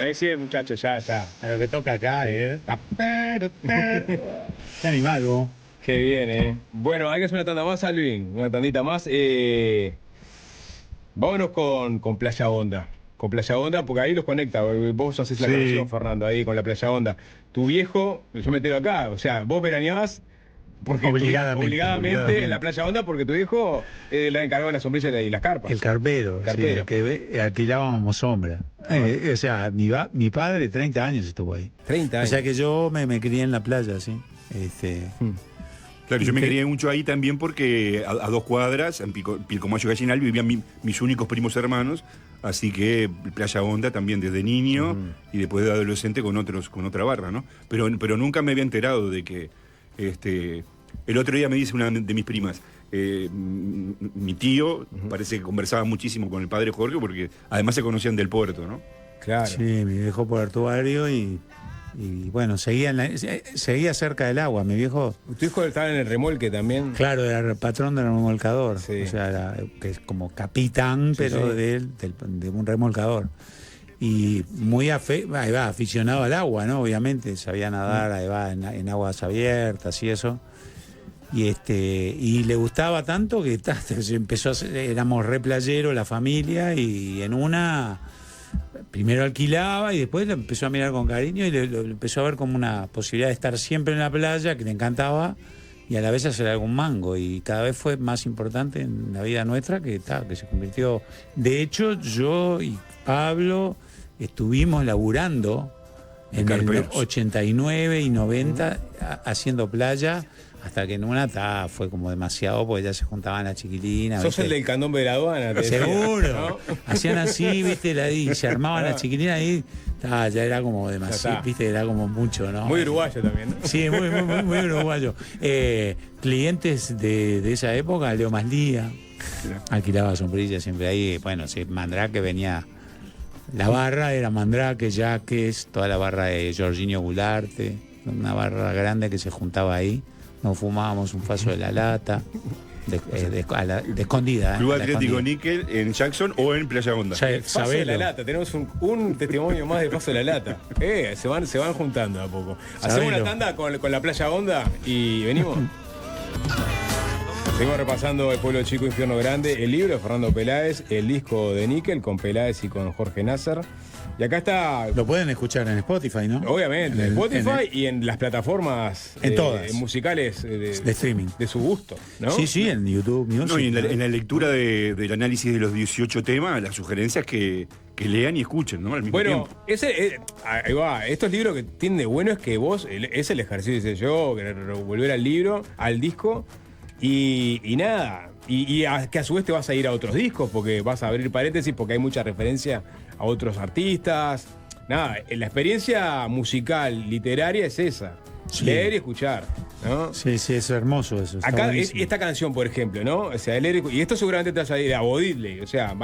Ahí sí, muchachos, ya está. A lo que toca acá, Qué animal, vos. Qué bien, Bueno, hay que hacer una tanda más, Alvin. Una tandita más. Vámonos con Playa Honda. Con Playa Honda, porque ahí los conecta. Vos haces la conexión, Fernando, ahí con la Playa Honda. Tu viejo, yo me entero acá. O sea, vos veraneabas obligadamente en la Playa Honda porque tu viejo le encargó la sombrilla y las carpas. El carpero. Sí, que alquilábamos sombra. O sea, mi padre 30 años estuvo ahí. 30 años. O sea que yo me crié en la playa, sí. Claro, yo me crié mucho ahí también porque a 2 cuadras, en Pilcomayo y Gallinal, vivían mis únicos primos hermanos, así que Playa Honda también desde niño y después de adolescente con otra barra, ¿no? Pero nunca me había enterado de que el otro día me dice una de mis primas, mi tío parece que conversaba muchísimo con el padre Jorge porque además se conocían del puerto, ¿no? Claro. Sí, me dejó portuario y bueno, seguía cerca del agua. Mi viejo... ¿Tu hijo estaba en el remolque también? Claro, era el patrón del remolcador. Sí. O sea, que es como capitán, pero de un remolcador. Y muy aficionado al agua, ¿no? Obviamente, sabía nadar ahí va, en aguas abiertas y eso. Y le gustaba tanto que se empezó a hacer, éramos re playeros la familia y en una primero alquilaba y después lo empezó a mirar con cariño y lo empezó a ver como una posibilidad de estar siempre en la playa, que le encantaba, y a la vez hacer algún mango. Y cada vez fue más importante en la vida nuestra que se convirtió. De hecho, yo y Pablo estuvimos laburando en el 89 y 90 haciendo playa Hasta que en una fue como demasiado, porque ya se juntaban las chiquilinas. Sos ¿viste? el del candombe de la aduana. te decía, Seguro. ¿no? Hacían así, viste, y se armaban las chiquilinas y ya era como demasiado, está. viste, era como mucho, ¿no? Muy uruguayo también, ¿no? Sí, muy uruguayo. Clientes de esa época, Leo Maslía, alquilaba sombrillas siempre ahí. Bueno, sí, Mandrake venía. La barra era Mandrake, Jaques, toda la barra de Jorginho Goularte, una barra grande que se juntaba ahí. Nos fumábamos un faso de la lata, de escondida. Club a la Atlético escondida. Níquel en Jackson o en Playa Honda. Ya- Paso de la sabelo. lata, tenemos un testimonio más de Paso de la Lata. Se van juntando a poco. Hacemos Sabelo. una tanda con la Playa Honda y venimos. Seguimos repasando El Pueblo Chico, Infierno Grande, el libro de Fernando Peláez, el disco de Níquel con Peláez y con Jorge Nasser. Y acá está, Lo pueden escuchar en Spotify, ¿no? obviamente, en En Spotify y en las plataformas En todas. musicales de streaming. de su gusto, ¿no? Sí, en YouTube Music. No, y en ¿no? la lectura del análisis de los 18 temas, las sugerencias que lean y escuchen, ¿no? Al mismo Bueno, tiempo. ahí va. Estos libros que tienen de bueno es que vos, es el ejercicio, dice yo, volver al libro, al disco, y nada. Que a su vez te vas a ir a otros discos, porque vas a abrir paréntesis, porque hay mucha referencia a otros artistas. Nada, la experiencia musical, literaria es esa. Sí. Leer y escuchar, ¿no? Sí, es hermoso eso. Está Acá, buenísimo. esta canción, por ejemplo, ¿no? O sea, y esto seguramente te vas a ir a Bo Diddley. O sea,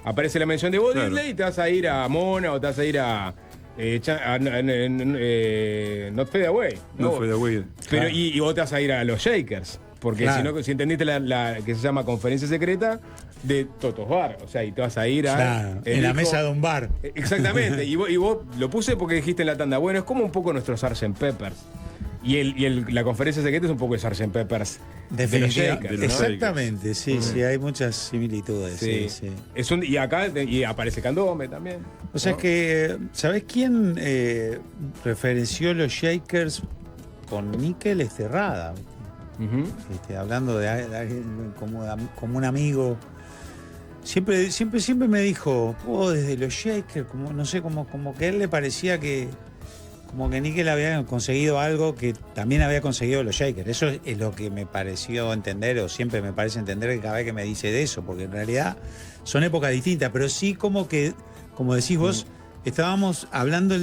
aparece la mención de Bo Claro. Diddley y te vas a ir a Mona o te vas a ir a Not Fade Away. No fue de güey. Pero, Claro. y vos te vas a ir a los Shakers. Porque Claro. si entendiste la que se llama Conferencia Secreta de Totos Bar. O sea, y te vas a ir a. Claro, el en la disco- mesa de un bar. Exactamente. y vos lo puse porque dijiste en la tanda. Bueno, es como un poco nuestro Sgt. Peppers. Y la Conferencia Secreta es un poco el Sgt. Peppers de los Definitiva- Shakers, ¿no? Exactamente, sí, hay muchas similitudes. Sí. Sí. Y acá aparece Candombe también. O sea ¿no? que, ¿sabés quién referenció los Shakers con Níquel Esterrada? Ujú. Hablando de alguien como un amigo. Siempre me dijo, desde los Shakers, como, no sé, como que a él le parecía que como que Níquel había conseguido algo que también había conseguido los Shakers. Eso es lo que me pareció entender, o siempre me parece entender cada vez que me dice de eso, porque en realidad son épocas distintas, pero sí como que, como decís vos, estábamos hablando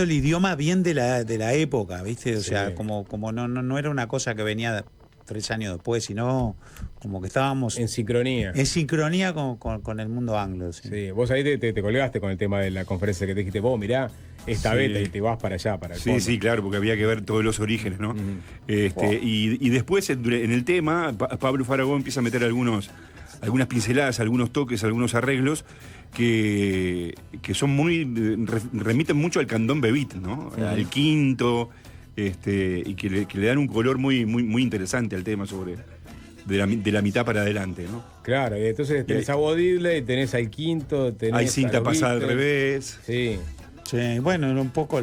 el idioma bien de la época, ¿viste? O Sí. sea, como no era una cosa que venía 3 años después, sino como que estábamos En sincronía. en sincronía con el mundo anglo. Sí. Sí, vos ahí te colgaste con el tema de la conferencia que te dijiste, vos mirá esta Sí. beta y te vas para allá, para el Sí, fondo. sí, claro, porque había que ver todos los orígenes, ¿no? Ujú. Y después, en el tema, Pablo Farago empieza a meter algunas pinceladas, algunos toques, algunos arreglos que son remiten mucho al candombe beat, ¿no? Al quinto, y que le dan un color muy interesante al tema de la mitad para adelante, ¿no? Claro, y entonces tenés a Bo Diddley, tenés al quinto, tenés Hay a cinta los pasada al Beatles. revés. Sí. Sí, bueno, era un poco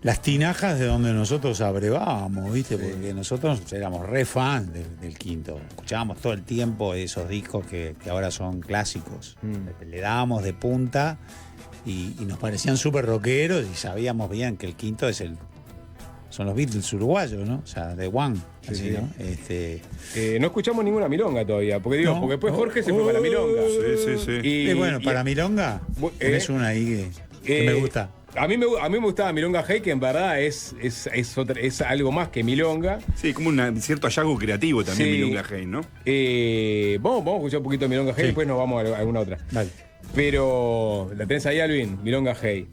las tinajas de donde nosotros abrevábamos, ¿viste? Porque nosotros éramos re fans del quinto. Escuchábamos todo el tiempo esos discos que ahora son clásicos. Le dábamos de punta y nos parecían súper rockeros y sabíamos bien que el quinto son los Beatles uruguayos, ¿no? O sea, de One, así, sí. ¿no? No escuchamos ninguna milonga todavía, porque No. porque después Jorge se fue para la milonga. Sí. Y, bueno, y- para Milonga, tenés una ahí que me gusta. A mí me gustaba Milonga Hey, que en verdad es algo más que milonga. Sí, como un cierto hallazgo creativo también, Sí. Milonga Hey, ¿no? Vamos a escuchar un poquito de Milonga Hey, Sí. después nos vamos a alguna otra. Dale. Pero la tenés ahí, Alvin, Milonga Hey.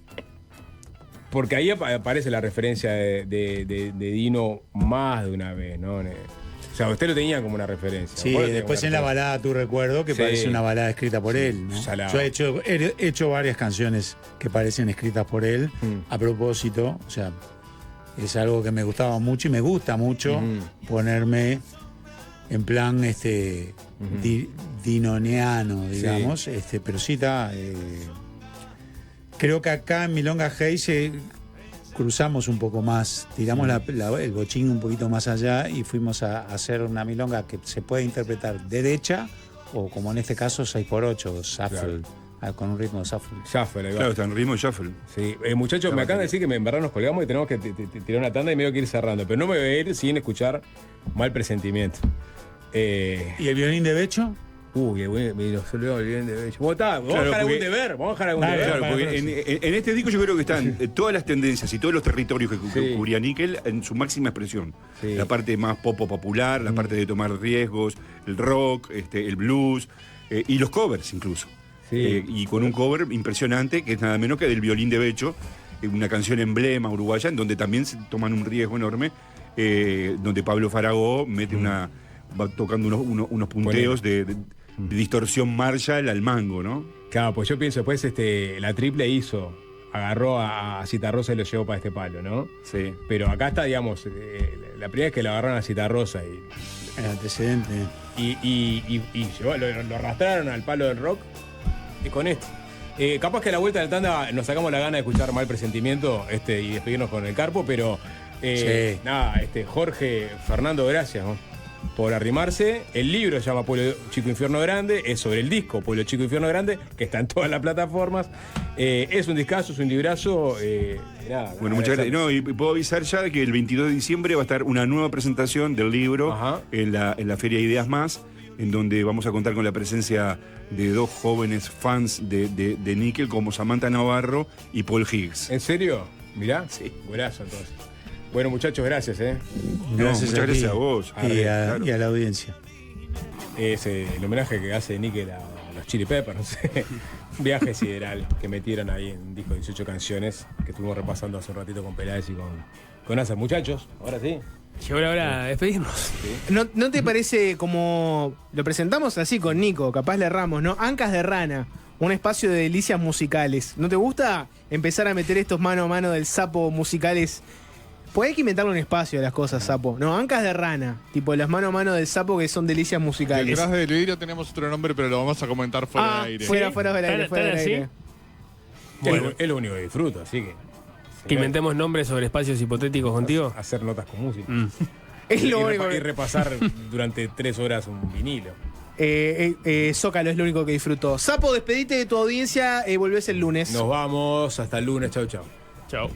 Porque ahí aparece la referencia de Dino más de una vez, ¿no? O sea, usted lo tenía como una referencia. Sí, Vos lo tenías después como en una la referencia. balada Tu Recuerdo, que Sí. parece una balada escrita por él, ¿no? Salado. Yo he hecho varias canciones que parecen escritas por él, a propósito, o sea, es algo que me gustaba mucho y me gusta mucho ponerme en plan dinoneano, digamos, pero sí está. Creo que acá en Milonga Hey cruzamos un poco más, tiramos el bochín un poquito más allá y fuimos a hacer una milonga que se puede interpretar derecha o, como en este caso, 6x8, shuffle, con un ritmo shuffle. Shuffle, ahí va. Claro, está en ritmo shuffle. Sí, muchachos, me acaban de decir que en verdad nos colgamos y tenemos que tirar una tanda y medio que ir cerrando. Pero no me voy a ir sin escuchar Mal Presentimiento. ¿Y el violín de Becho? Que bueno, me lo salió el violín de Becho. ¿Cómo está? Vamos Claro, a dejar algún porque- deber. Vamos a dejar algún Dale, deber. Claro, porque en este disco yo creo que están todas las tendencias y todos los territorios que Sí. cubría Nickel en su máxima expresión. Sí. La parte más popular, la parte de tomar riesgos, el rock, el blues y los covers incluso. Sí. Y con un cover impresionante que es nada menos que del Violín de Becho, una canción emblema uruguaya en donde también se toman un riesgo enorme, donde Pablo Faragó mete va tocando unos punteos de distorsión Marshall al mango, ¿no? Claro, pues yo pienso, después la triple agarró a Citarrosa y lo llevó para este palo, ¿no? Sí. Pero acá está, digamos, la primera vez que lo agarraron a Citarrosa El antecedente. y lo arrastraron al palo del rock y con esto. Capaz que a la vuelta del tanda nos sacamos la gana de escuchar Mal Presentimiento y despedirnos con el Carpo, pero Sí. nada, Jorge Fernando, gracias, ¿no? Por arrimarse. El libro se llama Pueblo Chico Infierno Grande, es sobre el disco Pueblo Chico Infierno Grande, que está en todas las plataformas. Es un discazo, es un librazo. Nada, Bueno, muchas gracias. No, y puedo avisar ya que el 22 de diciembre va a estar una nueva presentación del libro en la Feria Ideas Más, en donde vamos a contar con la presencia de dos jóvenes fans de Nickel como Samantha Navarro y Paul Higgs. ¿En serio? Mirá. Sí. Buenazo, entonces. Bueno, muchachos, gracias, Muchas gracias a vos. Y a la audiencia. Es el homenaje que hace Nickel a los Chili Peppers, no sé. Un viaje sideral que metieron ahí en un disco de 18 canciones que estuvimos repasando hace un ratito con Peláez y con Asa. Muchachos, ahora sí. Llegó la hora de despedirnos. ¿No te parece como lo presentamos así con Nico? Capaz le erramos, ¿no? Ancas de Rana, un espacio de delicias musicales. ¿No te gusta empezar a meter estos mano a mano del sapo musicales? Pues hay que inventarle un espacio a las cosas, sapo. No, Ancas de Rana, tipo las mano a mano del sapo que son delicias musicales. Detrás del vidrio tenemos otro nombre, pero lo vamos a comentar fuera del aire. Fuera del aire, fuera del aire. Bueno, es lo único que disfruto, así que. Que inventemos nombres sobre espacios hipotéticos contigo. Hacer notas con música. Es lo único Y repasar durante 3 horas un vinilo. Zócalo es lo único que disfruto. Sapo, despedite de tu audiencia, volvés el lunes. Nos vamos, hasta el lunes, chau, chau. Chau.